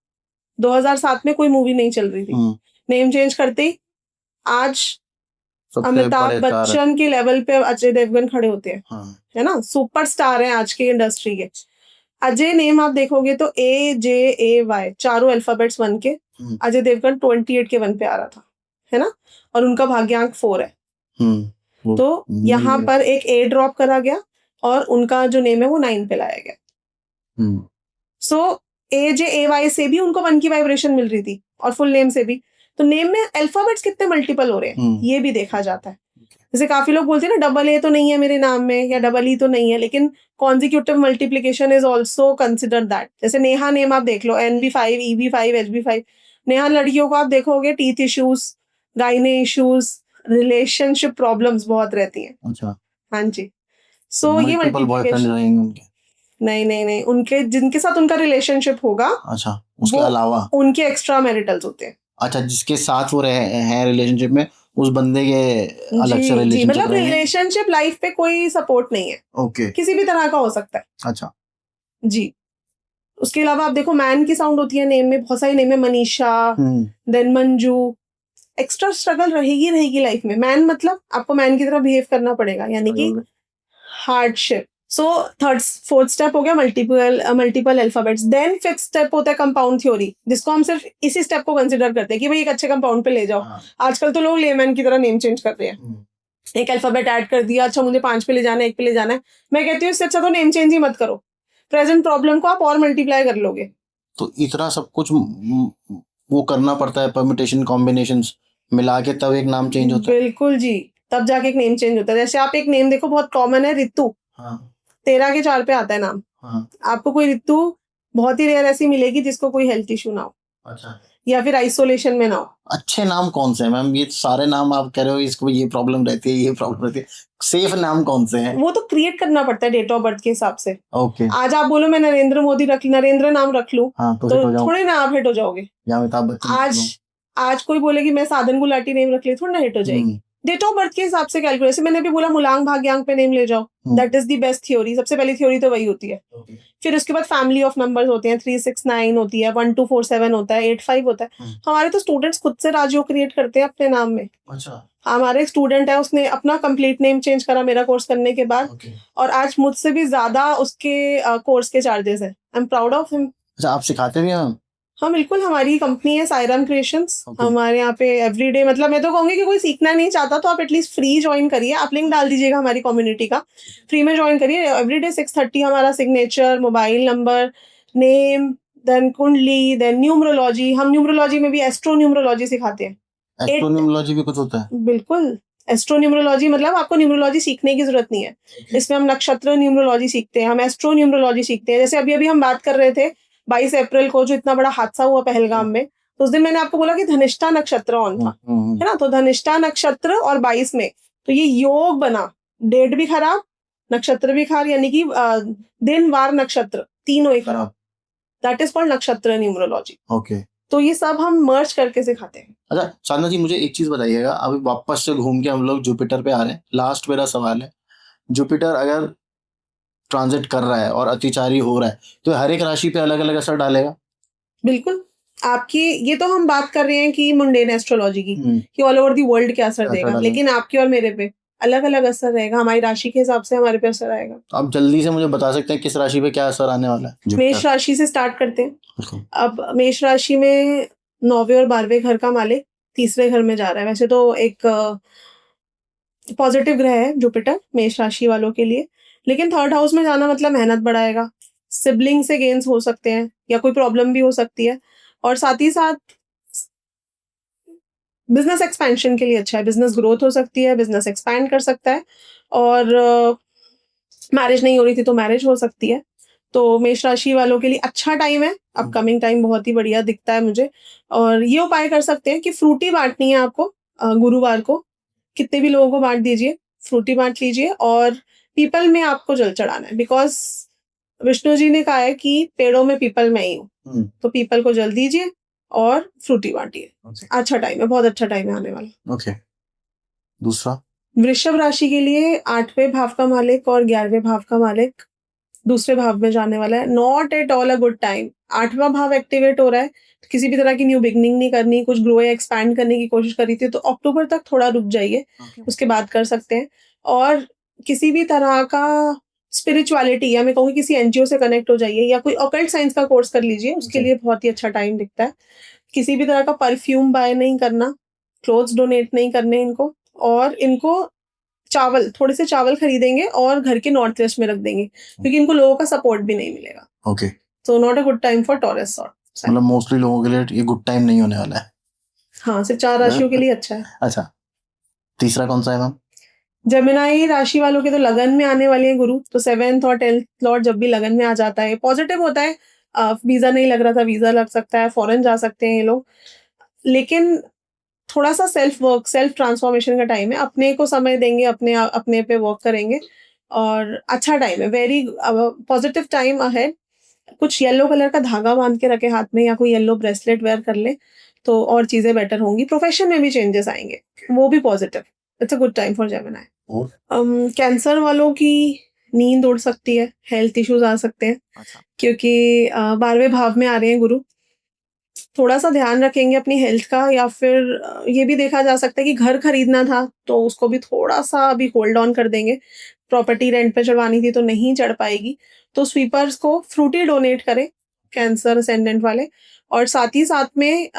2007 में कोई मूवी नहीं चल रही थी, नेम चेंज करते ही आज अमिताभ बच्चन के लेवल पे अजय देवगन खड़े होते हैं, है ना? सुपरस्टार हैं आज के इंडस्ट्री के। अजय नेम आप देखोगे तो AJAY चारों अल्फाबेट्स बन के अजय देवगन 28 के 1 पे आ रहा था, है ना? और उनका भाग्यांक 4 है। तो यहाँ पर एक A ड्रॉप करा गया और उनका जो नेम है वो 9 पे लाया गया। सो AJAY से भी उनको 1 की वाइब्रेशन मिल रही थी और फुल नेम से भी। तो नेम में अल्फाबेट्स कितने मल्टीपल हो रहे हैं ये भी देखा जाता है। जैसे काफी लोग बोलते हैं ना डबल ए तो नहीं है मेरे नाम में या डबल ई तो नहीं है, लेकिन consecutive multiplication is also consider that. जैसे नेहा नेम आप देख लो, NB5, EB5, HB5। नेहा लड़कियों को आप देखोगे teeth issues, gynae issues, relationship problems बहुत रहती हैं। अच्छा। हाँ जी। सो ये मल्टीप्लिकेशन नहीं नहीं नहीं, उनके जिनके साथ उनका रिलेशनशिप होगा, अच्छा, उसके अलावा उनके एक्स्ट्रा मैरिटल्स होते हैं। अच्छा, जिसके साथ वो हैं रिलेशनशिप में, उस बंदे के अलग से रिलेशनशिप मतलब रिलेशनशिप लाइफ पे कोई सपोर्ट नहीं है। ओके। किसी भी तरह का हो सकता है। अच्छा जी। उसके अलावा आप देखो मैन की साउंड होती है नेम में, बहुत सारी नेम में, Manisha, then Manju. Extra struggle रहेगी लाइफ में। मैन मतलब आपको मैन की तरह बिहेव करना पड़ेगा, यानी कि हार्डशिप। सो फोर्थ स्टेप हो गया multiple alphabets. Then fifth step होता है कंपाउंड थ्योरी, जिसको हम सिर्फ इसी स्टेप को कंसिडर करते हैं कि भाई एक अच्छे कंपाउंड पे ले जाओ। आजकल तो लोग लेमैन की तरह नेम चेंज कर रहे हैं, एक अल्फाबेट ऐड कर दिया, अच्छा मुझे 5 पे ले जाना है, 1 पे ले जाना है। मैं कहती हूँ इससे अच्छा तो नेम चेंज ही मत करो, प्रेजेंट प्रॉब्लम को आप और मल्टीप्लाई कर लोगे। तो इतना सब कुछ वो करना पड़ता है, परम्यूटेशन कॉम्बिनेशंस मिला के तब एक नाम चेंज होता है। बिल्कुल जी, तब जाके एक नेम चेंज होता है। जैसे आप एक नेम देखो, बहुत कॉमन है रितु। 13 के 4 पे आता है नाम। आपको कोई रितु बहुत ही रेयर ऐसी मिलेगी जिसको कोई हेल्थ इशू ना हो। अच्छा। या फिर आइसोलेशन में ना हो। अच्छे नाम कौन से हैं मैम? ये सारे नाम आप कह रहे हो इसको ये प्रॉब्लम रहती है, ये प्रॉब्लम रहती है, सेफ नाम कौन से हैं? वो तो क्रिएट करना पड़ता है डेट ऑफ बर्थ के हिसाब से। ओके। आज आप बोलो मैं नरेंद्र मोदी नरेंद्र नाम रख लूं, तो थोड़ी ना आप हिट हो जाओगे। या अमिताभ बच्चन आज कोई बोले कि मैं साधन गुलाटी नेम रख ली, थोड़ा ना हिट हो जाएगी। डेट ऑफ बर्थ के हिसाब से कैलकुलेशन, मैंने अभी बोला मुलांग भाग्यांक पे नेम ले जाओ, that is the best theory, सबसे पहली थ्योरी तो वही होती है। फिर उसके बाद फैमिली ऑफ नंबर्स होते हैं, 369 होती है, 1247 होता है, 85 होता है। हमारे तो स्टूडेंट्स खुद से राजियो क्रिएट करते हैं अपने नाम में। अच्छा। हमारे एक स्टूडेंट है, उसने अपना कंप्लीट नेम चेंज करा मेरा कोर्स करने के बाद, और आज मुझसे भी ज्यादा उसके कोर्स के चार्जेस है। I am proud of him. अच्छा, आप सिखाते भी हैं? हाँ बिल्कुल, हमारी कंपनी है सायरन क्रिएशंस। Okay. हमारे यहाँ पे एवरीडे, मतलब मैं तो कहूंगी कि कोई सीखना नहीं चाहता तो आप एटलीस्ट फ्री ज्वाइन करिए। आप लिंक डाल दीजिएगा हमारी कम्युनिटी का, फ्री में ज्वाइन करिए। एवरीडे 6:30 हमारा signature, mobile number, name, then कुंडली, देन न्यूमरोलॉजी। हम न्यूमरोलॉजी में भी एस्ट्रो न्यूमरोलॉजी सिखाते हैं। एस्ट्रोन्यूमरोलॉजी भी कुछ होता है? बिल्कुल, एस्ट्रो न्यूमरोलॉजी मतलब आपको न्यूमरोलॉजी सीखने की जरूरत नहीं है। इसमें हम नक्षत्र न्यूमरोलॉजी सीखते हैं, हम एस्ट्रो न्यूमरोलॉजी सीखते हैं। जैसे अभी अभी हम बात कर रहे थे 22 अप्रैल को जो इतना बड़ा हादसा हुआ पहलगाम में, तो उस दिन मैंने आपको बोला कि धनिष्ठा नक्षत्र ऑन था, है ना? तो धनिष्ठा नक्षत्र और 22 में तो ये योग बना, डेट भी खराब, नक्षत्र भी खराब, यानी कि दिन वार नक्षत्र तीनों ही खराब। दैट इज कॉल्ड नक्षत्र न्यूमरोलॉजी। ओके। तो ये सब हम मर्ज करके सिखाते हैं। अच्छा साधना जी, मुझे एक चीज बताइएगा, अभी वापस से घूम के हम लोग जुपिटर पे आ रहे हैं। लास्ट मेरा सवाल है, जुपिटर अगर ट्रांजिट कर रहा है और अतिचारी हो रहा है तो हर एक राशि पे अलग अलग असर डालेगा? बिल्कुल। आपकी ये तो हम बात कर रहे हैं कि मुंडेन एस्ट्रोलॉजी की, कि ऑल ओवर दी वर्ल्ड क्या असर देगा, लेकिन आपके और मेरे पे अलग अलग असर रहेगा। हमारी राशि के हिसाब से हमारे पे असर आएगा। तो आप जल्दी से मुझे बता सकते हैं किस राशि पे क्या असर आने वाला है? मेष राशि से स्टार्ट करते हैं। अब मेष राशि में 9वें और 12वें घर का मालिक तीसरे घर में जा रहा है। वैसे तो एक पॉजिटिव ग्रह है जुपिटर मेष राशि वालों के लिए, लेकिन थर्ड हाउस में जाना मतलब मेहनत बढ़ाएगा, सिबलिंग से गेन्स हो सकते हैं या कोई प्रॉब्लम भी हो सकती है, और साथ ही साथ बिजनेस एक्सपेंशन के लिए अच्छा है। बिजनेस ग्रोथ हो सकती है, बिजनेस एक्सपैंड कर सकता है, और मैरिज नहीं हो रही थी तो मैरिज हो सकती है। तो मेष राशि वालों के लिए अच्छा टाइम है, अपकमिंग टाइम बहुत ही बढ़िया दिखता है मुझे। और ये उपाय कर सकते हैं कि फ्रूटी बांटनी है आपको, गुरुवार को कितने भी लोगों को बांट दीजिए, फ्रूटी बांट लीजिए, और पीपल में आपको जल चढ़ाना है, बिकॉज विष्णु जी ने कहा है कि पेड़ों में पीपल मैं ही हूँ। तो पीपल को जल दीजिए और फ्रूटी बांटिए। अच्छा टाइम है, बहुत अच्छा टाइम है आने वाला। ओके। दूसरा, वृषभ राशि के लिए 8वें भाव का मालिक और 11वें भाव का मालिक दूसरे भाव में जाने वाला है। Not at all a good time. 8वां भाव एक्टिवेट हो रहा है, तो किसी भी तरह की न्यू बिगनिंग नहीं करनी, कुछ ग्रो या एक्सपैंड करने की कोशिश करी थी तो अक्टूबर तक थोड़ा रुक जाइए, उसके बाद कर सकते हैं। और किसी भी तरह का स्पिरिचुअलिटी, या मैं कहूँगी किसी एनजीओ से कनेक्ट हो जाइए, या कोई ऑकल्ट साइंस का कोर्स कर लीजिए, उसके लिए बहुत ही अच्छा टाइम दिखता है। किसी भी तरह का परफ्यूम बाय नहीं करना, क्लोथ्स डोनेट नहीं करने इनको, और इनको चावल, थोड़े से चावल खरीदेंगे और घर के नॉर्थ वेस्ट में रख देंगे, क्योंकि इनको लोगों का सपोर्ट भी नहीं मिलेगा। Okay. So not a good time for taurus sort. मतलब मोस्टली लोगों के लिए ये गुड टाइम नहीं होने वाला है। हाँ, सिर्फ 4 राशियों के लिए अच्छा है। अच्छा, तीसरा कौन सा है मैम? जेमिनाई राशि वालों के तो लगन में आने वाले हैं गुरु, तो 7th और 10th लॉर्ड जब भी लगन में आ जाता है पॉजिटिव होता है। वीजा नहीं लग रहा था, वीजा लग सकता है, फॉरेन जा सकते हैं ये लोग, लेकिन थोड़ा सा सेल्फ वर्क, सेल्फ ट्रांसफॉर्मेशन का टाइम है। अपने को समय देंगे, अपने पे वर्क करेंगे, और अच्छा टाइम है, वेरी पॉजिटिव टाइम अहेड। कुछ येलो कलर का धागा बांध के रखे हाथ में, या कोई येलो ब्रेसलेट वेयर कर ले तो और चीजें बेटर होंगी। प्रोफेशन में भी चेंजेस आएंगे, वो भी positive. It's a good time for Gemini. Cancer वालों की नींद उड़ सकती है, हेल्थ इश्यूज आ सकते हैं, क्योंकि 12वें भाव में आ रहे हैं गुरु। थोड़ा सा ध्यान रखेंगे अपनी हेल्थ का, या फिर ये भी देखा जा सकता है कि घर खरीदना था तो उसको भी थोड़ा सा अभी होल्ड ऑन कर देंगे। प्रॉपर्टी रेंट पे चढ़वानी थी तो नहीं चढ़ पाएगी, तो स्वीपर्स को फ्रूटी डोनेट करें, कैंसर असेंडेंट वाले। और साथ ही साथ में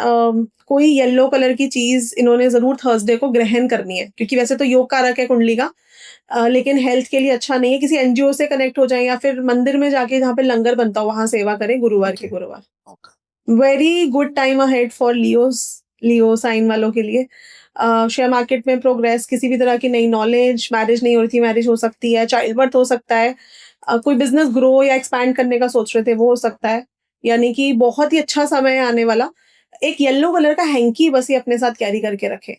कोई येलो कलर की चीज इन्होंने जरूर थर्सडे को ग्रहण करनी है, क्योंकि वैसे तो योग कारक है कुंडली का, लेकिन हेल्थ के लिए अच्छा नहीं है। किसी एनजीओ से कनेक्ट हो जाए, या फिर मंदिर में जाके जहाँ पे लंगर बनता हो वहां सेवा करें गुरुवार के गुरुवार। Very good time ahead for Leo sign वालों के लिए। शेयर मार्केट में प्रोग्रेस, किसी भी तरह की नई नॉलेज, मैरिज नहीं हो रही थी मैरिज हो सकती है, चाइल्ड बर्थ हो सकता है, कोई बिजनेस ग्रो या एक्सपैंड करने का सोच रहे थे वो हो सकता है। यानी कि बहुत ही अच्छा समय आने वाला। एक येलो कलर का हैंकी बस ये अपने साथ कैरी करके रखे।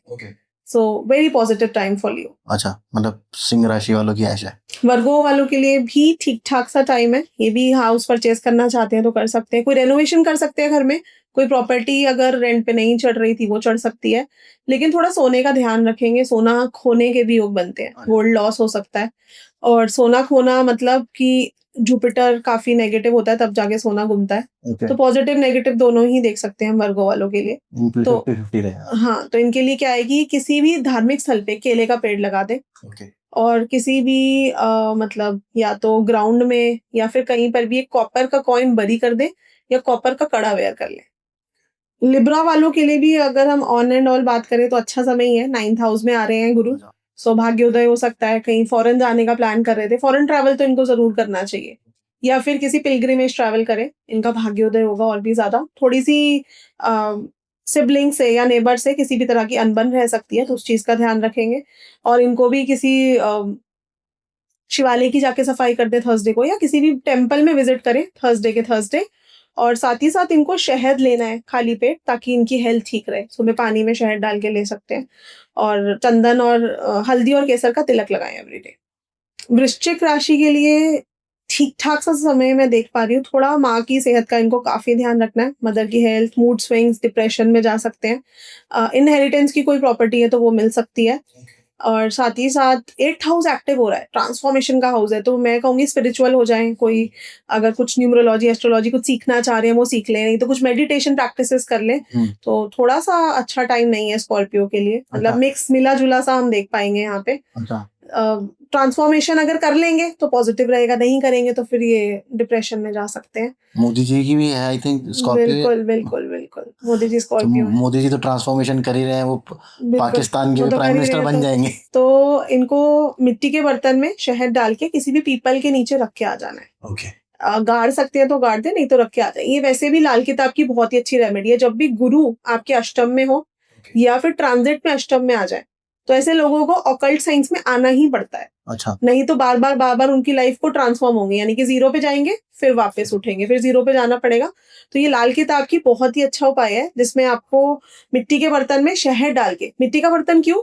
So very positive time for Leo. अच्छा, मतलब सिंह राशि वालों की ऐश है। वर्गो वालों के लिए भी ठीक ठाक सा टाइम है, ये भी हाउस परचेज करना चाहते हैं तो कर सकते हैं, कोई रेनोवेशन कर सकते हैं घर में, कोई प्रॉपर्टी अगर रेंट पे नहीं चढ़ रही थी वो चढ़ सकती है, लेकिन थोड़ा सोने का ध्यान रखेंगे, सोना खोने के भी योग बनते हैं, गोल्ड लॉस हो सकता है। और सोना खोना मतलब कि जुपिटर काफ़ी नेगेटिव होता है तब जाके सोना घूमता है, ओके तो पॉजिटिव नेगेटिव दोनों ही देख सकते हैं हम वर्गो वालों के लिए। तो 50-50 रहेगा। हाँ, तो इनके लिए क्या है कि किसी भी धार्मिक स्थल पे केले का पेड़ लगा दें ओके और किसी भी मतलब या तो ग्राउंड में या फिर कहीं पर भी एक कॉपर का कॉइन बरी कर दें या कॉपर का कड़ा वेयर कर लें। लिब्रा वालों के लिए भी अगर हम ऑन एंड ऑल बात करें तो अच्छा समय ही है, 9th हाउस में आ रहे हैं गुरु, सौभाग्योदय हो सकता है, कहीं फॉरेन जाने का प्लान कर रहे थे, फॉरेन ट्रैवल तो इनको ज़रूर करना चाहिए या फिर किसी पिलग्रिमेज ट्रैवल करें, इनका भाग्योदय होगा और भी ज़्यादा। थोड़ी-सी अ, सिबलिंग से या नेबर से किसी भी तरह की अनबन रह सकती है, तो उस चीज़ का ध्यान रखेंगे और इनको भी किसी शिवालय की जाके सफाई कर दें थर्सडे को या किसी भी टेम्पल में विज़िट करें थर्सडे के थर्सडे और साथ ही साथ इनको शहद लेना है खाली पेट ताकि इनकी हेल्थ ठीक रहे। सुबह पानी में शहद डाल के ले सकते हैं और चंदन और हल्दी और केसर का तिलक लगाएँ एवरीडे। वृश्चिक राशि के लिए ठीक-ठाक सा समय मैं देख पा रही हूँ, थोड़ा माँ की सेहत का इनको काफ़ी ध्यान रखना है, मदर की हेल्थ, मूड स्विंग्स, डिप्रेशन में जा सकते हैं। इनहेरिटेंस की कोई प्रॉपर्टी है तो वो मिल सकती है और साथ ही साथ 8th हाउस एक्टिव हो रहा है, ट्रांसफॉर्मेशन का हाउस है, तो मैं कहूँगी स्पिरिचुअल हो जाएँ, कोई अगर कुछ न्यूमरोलॉजी, एस्ट्रोलॉजी कुछ सीखना चाह रहे हैं वो सीख लें, नहीं तो कुछ मेडिटेशन प्रैक्टिसेस कर लें, तो थोड़ा-सा अच्छा टाइम नहीं है स्कॉर्पियो के लिए, मतलब मिक्स मिला-जुला सा हम देख पाएँगे यहाँ पे। ट्रांसफॉर्मेशन अगर कर लेंगे तो पॉजिटिव रहेगा, नहीं करेंगे तो फिर ये डिप्रेशन में जा सकते हैं। मोदी जी की भी है आई थिंक स्कॉर्पियो। बिल्कुल, बिल्कुल, बिल्कुल। मोदी जी तो स्कॉर्पियो हैं। मोदी जी तो ट्रांसफॉर्मेशन कर ही रहे हैं, वो बिल्कुल, पाकिस्तान के वो भी तो प्राइम कर ही रहे मिनिस्टर हैं बन जाएंगे। तो इनको मिट्टी के बर्तन में शहद डाल के किसी भी पीपल के नीचे रख के आ जाना है। ओके गाड़ सकते हैं तो गाड़ दें, नहीं तो रख के आ जाएँ। ये वैसे भी लाल किताब की बहुत ही अच्छी रेमेडी है, जब भी गुरु आपके अष्टम में हो या फिर ट्रांजिट में अष्टम में आ जाए, तो ऐसे लोगों को ऑकल्ट साइंस में आना ही पड़ता है। अच्छा नहीं तो बार-बार उनकी लाइफ को ट्रांसफॉर्म होंगे, यानी कि ज़ीरो पे जाएँगे, फिर वापस उठेंगे, फिर ज़ीरो पे जाना पड़ेगा। तो ये लाल किताब की बहुत ही अच्छा उपाय है, जिसमें आपको मिट्टी के बर्तन में शहद डाल के मिट्टी का बर्तन क्यों?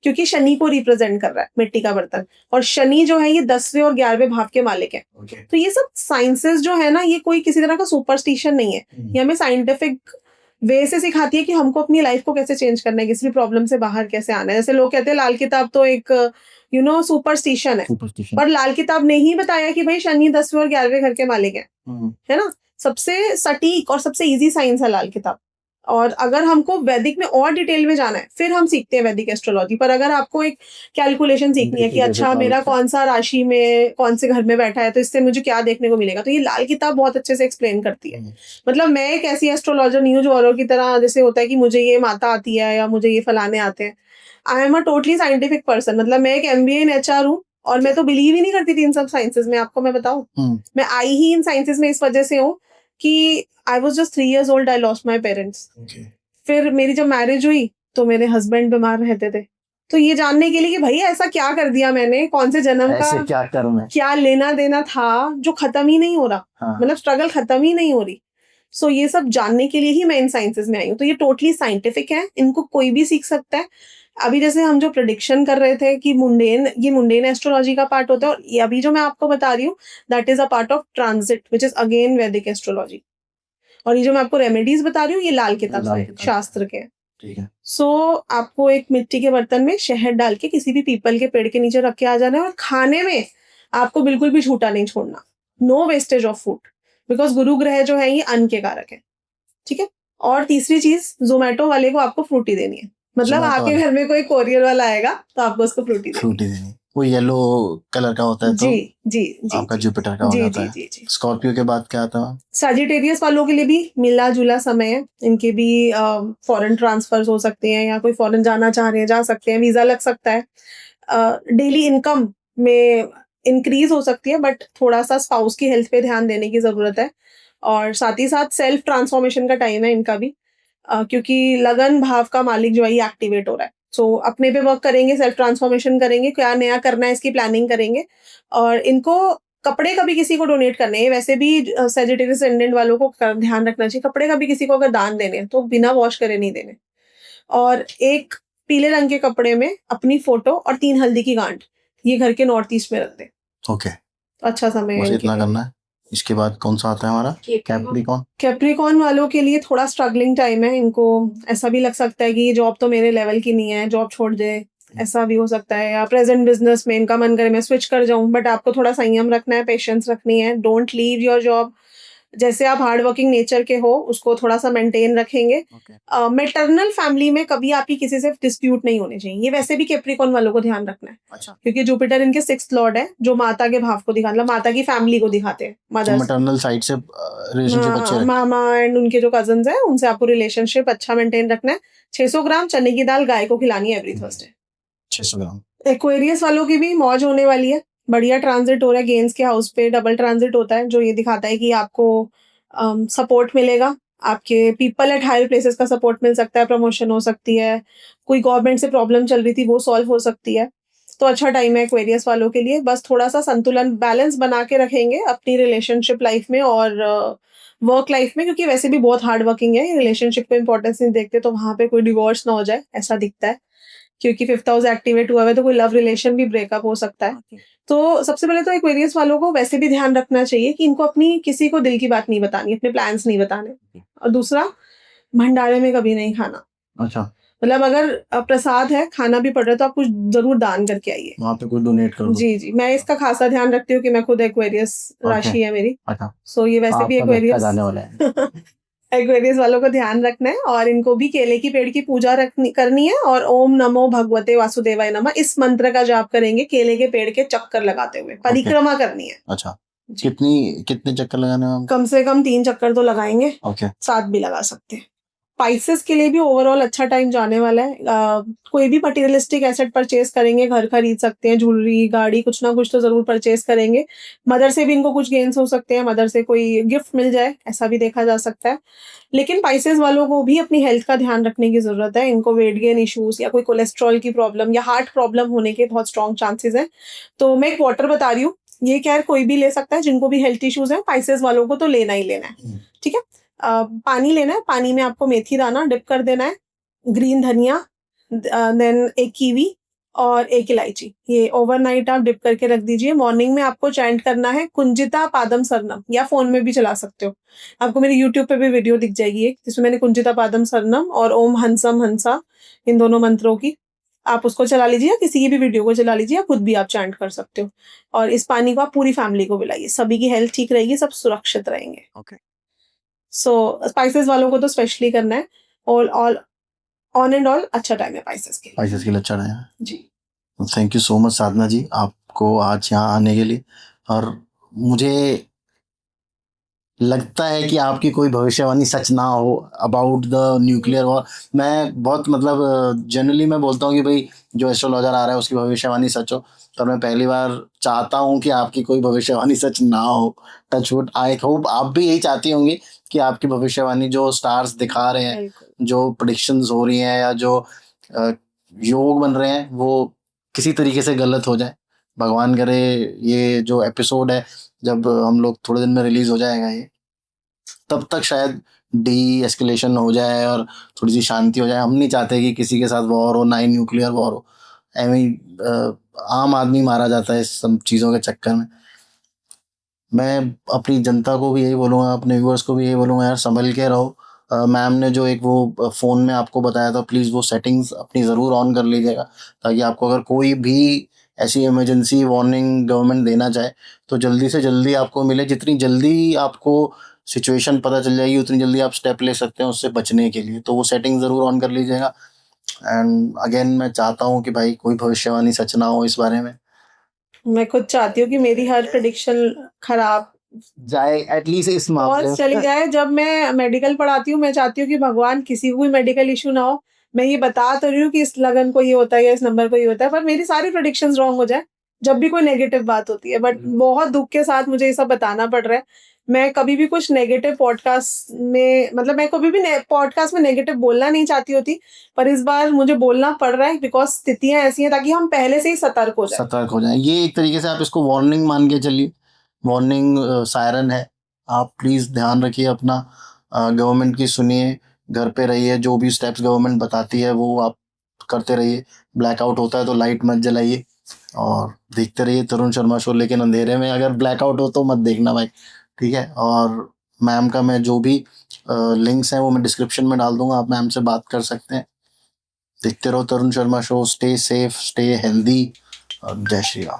क्योंकि शनि को रिप्रेज़ेंट कर रहा है मिट्टी का बर्तन और शनि जो है ये 10वें और 11वें भाव के मालिक हैं। तो ये सब साइंसेज़ जो है ना, ये कोई किसी तरह का सुपरस्टिशन नहीं है। ये हमें साइंटिफिक वे से सिखाती है कि हमको अपनी लाइफ को कैसे चेंज करना है, किसी भी प्रॉब्लम से बाहर कैसे आना है। जैसे लोग कहते हैं लाल किताब तो एक सुपरस्टिशन है, सुपरस्टिशन। पर लाल किताब ने ही बताया कि भई शनि 10वें और 11वें घर के मालिक हैं, है ना? सबसे सटीक और सबसे ईज़ी साइंस है लाल किताब। और अगर हमको वैदिक में और डिटेल में जाना है, फिर हम सीखते हैं वैदिक एस्ट्रोलॉजी। पर अगर आपको एक कैलकुलेशन सीखनी है कि अच्छा मेरा कौन-सा राशि में, कौन से घर में बैठा है, तो इससे मुझे क्या देखने को मिलेगा, तो ये लाल किताब बहुत अच्छे से एक्सप्लेन करती है। मतलब मैं एक ऐसी एस्ट्रोलॉजर नहीं हूँ जो औरों की तरह जैसे होता है कि मुझे ये माता आती है या मुझे ये फलाने आते हैं। I am a totally scientific person, मतलब मैं एक एमबीए इन एचआर हूँ और मैं तो बिलीव ही नहीं करती थी इन सब साइंसेज़ में, आपको मैं बताऊँ? मैं आई ही इन साइंसेज़ में इस वजह से हूँ कि I was just 3 years old, I lost my parents. फिर मेरी जब मैरिज हुई, तो मेरे हस्बैंड बीमार रहते थे। तो ये जानने के लिए कि भई ऐसा क्या कर दिया मैंने, कौन से जन्म का ऐसे क्या कर्म है? क्या लेना-देना था, जो खत्म ही नहीं हो रहा। हाँ। मतलब स्ट्रगल खत्म ही नहीं हो रही। सो ये सब जानने के लिए ही मैं इन साइंसेज़ में आई हूँ। तो ये टोटली साइंटिफिक है, इनको कोई भी सीख सकता है। अभी जैसे हम जो प्रेडिक्शन कर रहे थे कि ये मुंडेन एस्ट्रोलॉजी का पार्ट होता है और ये अभी जो मैं आपको बता रही हूँ, that is a part of transit which is again वैदिक एस्ट्रोलॉजी। और ये जो मैं आपको रेमेडीज़ बता रही हूँ, ये लाल किताब लाल से किताब। शास्त्र के हैं। ठीक है। सो आपको एक मिट्टी के बर्तन में शहद डाल के किसी भी पीपल के पेड़ के नीचे रख के आ जाना है और खाने में आपको बिल्कुल भी झूठा नहीं छोड़ना। No wastage of food, because गुरु ग्रह जो है ये अन्न के कारक है। ठीक है? और तीसरी चीज़, ज़ोमैटो वाले को आपको फ्रूटी देनी है। मतलब ज़ोमैटो आपके वाले। घर में कोई कोरियर वाला आएगा तो आपको उसको फ्रूटी देनी है। फ्रूटी देनी। वो येलो कलर का होता है तो जी, जी, आपका जी। जुपिटर का हो जी, जाता जी, है। जी, जी। स्कॉर्पियो के बाद क्या आता है? सैजिटेरियस वालों के लिए भी मिला-जुला समय है। इनके भी फॉरेन ट्रांसफर्स हो सकते हैं या कोई फॉरेन जाना चाह रहे हैं, जा सकते हैं, वीज़ा लग सकता है। डेली इनकम में इंक्रीज़ हो सकती है, बट थोड़ा-सा स्पाउस की हेल्थ पे ध्यान देने की ज़रूरत है। और साथ ही साथ सेल्फ ट्रांसफॉर्मेशन का टाइम है इनका भी, क्योंकि लगन भाव का मालिक जो है ये एक्टिवेट हो रहा है। सो अपने पे वर्क करेंगे, सेल्फ ट्रांसफॉर्मेशन करेंगे, क्या नया करना है इसकी प्लानिंग करेंगे और इनको कपड़े कभी किसी को डोनेट करने हैं। वैसे भी सैजिटेरियस असेंडेंट वालों को ध्यान रखना चाहिए, कपड़े कभी किसी को अगर दान देने हैं तो बिना वॉश करे नहीं देने। और एक पीले रंग के कपड़े में अपनी फोटो और 3 हल्दी की गांठ, ये घर के नॉर्थ ईस्ट में रख दें। ओके। अच्छा समय है बस इनके इतना लिए। करना है। इसके बाद कौन सा आता है हमारा कैप्रिकॉन? कैप्रिकॉन वालों के लिए थोड़ा स्ट्रगलिंग टाइम है। इनको ऐसा भी लग सकता है कि ये जॉब तो मेरे लेवल की नहीं है, जॉब छोड़ दे, ऐसा भी हो सकता है। या प्रेजेंट बिजनेस में इनका मन करे मैं स्विच कर जाऊं, बट आपको थोड़ा संयम रखना है, पेशेंस रखनी है। Don't leave your job. जैसे आप हार्ड वर्किंग नेचर के हो उसको थोड़ा सा मेंटेन रखेंगे। ओके। मैटरनल फैमिली में कभी आपकी किसी से डिस्प्यूट नहीं होने चाहिए। ये वैसे भी कैप्रिकॉन वालों को ध्यान रखना है, अच्छा, क्योंकि जुपिटर इनके 6th लॉर्ड है, जो माता के भाव को दिखाते, माता की फैमिली को दिखाते हैं, तो मदर्स। मैटरनल साइड से रिलेशनशिप अच्छे हाँ, रहे। मामा एंड उनके जो कजन्स हैं उनसे आपको रिलेशनशिप अच्छा मेंटेन रखना है। 600 ग्राम चने की दाल गाय को खिलानी है एवरी थर्सडे। 600 ग्राम। एक्वेरियस वालों की भी मौज होने वाली है। बढ़िया ट्रांजिट हो रहा है, गेंस के हाउस पे डबल ट्रांजिट होता है, जो ये दिखाता है कि आपको सपोर्ट मिलेगा। आपके पीपल एट हायर प्लेसेस का सपोर्ट मिल सकता है, प्रमोशन हो सकती है, कोई गवर्नमेंट से प्रॉब्लम चल रही थी वो सॉल्व हो सकती है। तो अच्छा टाइम है एक्वेरियस वालों के लिए। बस थोड़ा सा संतुलन बैलेंस बना के रखेंगे अपनी रिलेशनशिप लाइफ में और वर्क लाइफ में, क्योंकि वैसे भी बहुत हार्ड वर्किंग है, रिलेशनशिप को इंपॉर्टेंस नहीं देखते, तो वहां पे कोई डिवोर्स ना हो जाए ऐसा दिखता है। क्योंकि 5th हाउस एक्टिवेट हुआ है तो कोई लव रिलेशन भी ब्रेकअप हो सकता है। तो सबसे पहले तो एक्वेरियस वालों को वैसे भी ध्यान रखना चाहिए कि इनको अपनी किसी को दिल की बात नहीं बतानी, अपने प्लान्स नहीं बताने। और दूसरा, भंडारे में कभी नहीं खाना। अच्छा, मतलब अगर प्रसाद है, खाना भी पड़ रहा है, तो आप कुछ जरूर दान करके आइए। वहाँ पे कुछ डोनेट कर दो। जी जी, मैं इसका खासा ध्यान रखती हूँ कि मैं खुद एक्वेरियस ओके। राशि है मेरी। अच्छा, सो ये वैसे भी आपका भी अच्छा एक्वेरियस जाने वाला है। एक्वेरियस वालों को ध्यान रखना है, और इनको भी केले की पेड़ की पूजा करनी है, और ओम नमो भगवते वासुदेवाय नमः इस मंत्र का जाप करेंगे केले के पेड़ के चक्कर लगाते हुए, परिक्रमा करनी है। अच्छा, जी। कितने चक्कर लगाने हैं? कम से कम 3 चक्कर तो लगाएंगे, ओके। 7 भी लगा सकते हैं। स्पाइसेस के लिए भी ओवरऑल अच्छा टाइम जाने वाला है। कोई भी मटेरियलिस्टिक एसेट परचेज करेंगे, घर खरीद सकते हैं, ज्वेलरी, गाड़ी, कुछ ना कुछ तो जरूर परचेज करेंगे। मदर से भी इनको कुछ गेन्स हो सकते हैं, मदर से कोई गिफ्ट मिल जाए, ऐसा भी देखा जा सकता है। लेकिन पाइसेस वालों को भी अपनी हेल्थ का ध्यान रखने की जरूरत है। इनको वेट गेन इश्यूज या कोई कोलेस्ट्रॉल की प्रॉब्लम या हार्ट प्रॉब्लम होने के बहुत स्ट्रॉन्ग चांसेस हैं। तो मैं एक वाटर बता रही हूँ, ये खैर कोई भी ले सकता है, जिनको भी हेल्थ इश्यूज हैं, पाइसेस वालों को तो लेना ही लेना है। ठीक है। पानी लेना है, पानी में आपको मेथी दाना डिप कर देना है, ग्रीन धनिया, देन एक कीवी और एक इलायची, ये ओवरनाइट आप डिप करके रख दीजिए। मॉर्निंग में आपको चैंट करना है कुंजिता पादम सरनम, या फोन में भी चला सकते हो। आपको मेरे यूट्यूब पे भी वीडियो दिख जाएगी एक, जिसमें मैंने कुंजिता पादम सरनम और ओम हंसम हंसा, इन दोनों मंत्रों की, आप उसको चला लीजिए, या किसी की भी वीडियो को चला लीजिए, या खुद भी आप चैंट कर सकते हो। और इस पानी को आप पूरी फैमिली को पिलाइए, सभी की हेल्थ ठीक रहेगी, सब सुरक्षित रहेंगे। ओके। सो स्पाइसेस वालों को तो स्पेशली करना है। ऑल ऑन एंड ऑल अच्छा टाइम है स्पाइसेस के लिए। स्पाइसेस के लिए अच्छा है। जी। थैंक यू सो मच साधना जी, आपको आज यहाँ आने के लिए। और मुझे लगता है कि आपकी कोई भविष्यवाणी सच ना हो अबाउट द न्यूक्लियर वॉर। मैं बहुत मतलब जनरली मैं बोलता हूँ कि भाई जो एस्ट्रोलॉजर आ रहा है उसकी भविष्यवाणी सच हो, पर मैं पहली बार चाहता हूँ कि आपकी कोई भविष्यवाणी सच ना हो। टच वुड, आई होप आप भी यही चाहती होंगी कि आपकी भविष्यवाणी जो स्टार्स दिखा रहे हैं, बिल्कुल। जो प्रेडिक्शंस हो रही हैं या जो अ, योग बन रहे हैं वो किसी तरीके से गलत हो जाए। भगवान करे ये जो एपिसोड है जब हम लोग थोड़े दिन में रिलीज हो जाएगा ये, तब तक शायद डी एस्केलेशन हो जाए और थोड़ी सी शांति हो जाए। हम नहीं चाहते कि किसी के साथ वॉर हो, ना ही न्यूक्लियर वॉर हो। एवं ही आम आदमी मारा जाता है इस सब चीज़ों के चक्कर में। मैं अपनी जनता को भी यही बोलूँगा, अपने व्यूअर्स को भी यही बोलूँगा, यार संभल के रहो। मैम ने जो एक वो फ़ोन में आपको बताया था, प्लीज़ वो सेटिंग्स अपनी ज़रूर ऑन कर लीजिएगा, ताकि आपको अगर कोई भी ऐसी इमरजेंसी वार्निंग गवर्नमेंट देना चाहे तो जल्दी से जल्दी आपको मिले। जितनी जल्दी आपको सिचुएशन पता चल जाएगी उतनी जल्दी आप स्टेप ले सकते हैं उससे बचने के लिए, तो वो सेटिंग ज़रूर ऑन कर लीजिएगा। एंड अगेन मैं चाहता हूँ कि भाई कोई भविष्यवाणी सच ना हो इस बारे में। मैं खुद चाहती हूँ कि मेरी हर प्रेडिक्शन खराब जाए एटलीस्ट इस मामले और चली में। जाए। जब मैं मेडिकल पढ़ाती हूँ, मैं चाहती हूँ कि भगवान किसी को भी मेडिकल इश्यू ना हो। मैं ये बता तो रही हूँ कि इस लगन को ये होता है या इस नंबर को ये होता है, पर मेरी सारी प्रेडिक्शंस रॉन्ग हो जाए जब भी कोई नेगेटिव बात होती है। बट बहुत दुख के साथ मुझे ये सब बताना पड़ रहा है। मैं कभी भी कुछ नेगेटिव पॉडकास्ट में, मतलब मैं कभी भी पॉडकास्ट में नेगेटिव बोलना नहीं चाहती होती, पर इस बार मुझे बोलना पड़ रहा है बिकॉज स्थितियां ऐसी हैं, ताकि हम पहले से ही सतर्क हो जाए। सतर्क हो जाए, ये एक तरीके से आप इसको वार्निंग मान के चलिए। वार्निंग सायरन है। आप प्लीज़ ध्यान रखिए अपना, गवर्नमेंट की सुनिए, घर पे रहिए, जो भी स्टेप्स गवर्नमेंट बताती है वो आप करते रहिए। ब्लैकआउट होता है तो लाइट मत जलाइए और देखते रहिए तरुण शर्मा शो, लेकिन अंधेरे में अगर ब्लैकआउट हो तो मत देखना भाई, ठीक है, और मैम का मैं जो भी लिंक्स हैं वो मैं डिस्क्रिप्शन में डाल दूंगा, आप मैम से बात कर सकते हैं। देखते रहो Tarun Sharma show, stay safe, stay healthy, और जय श्री राम।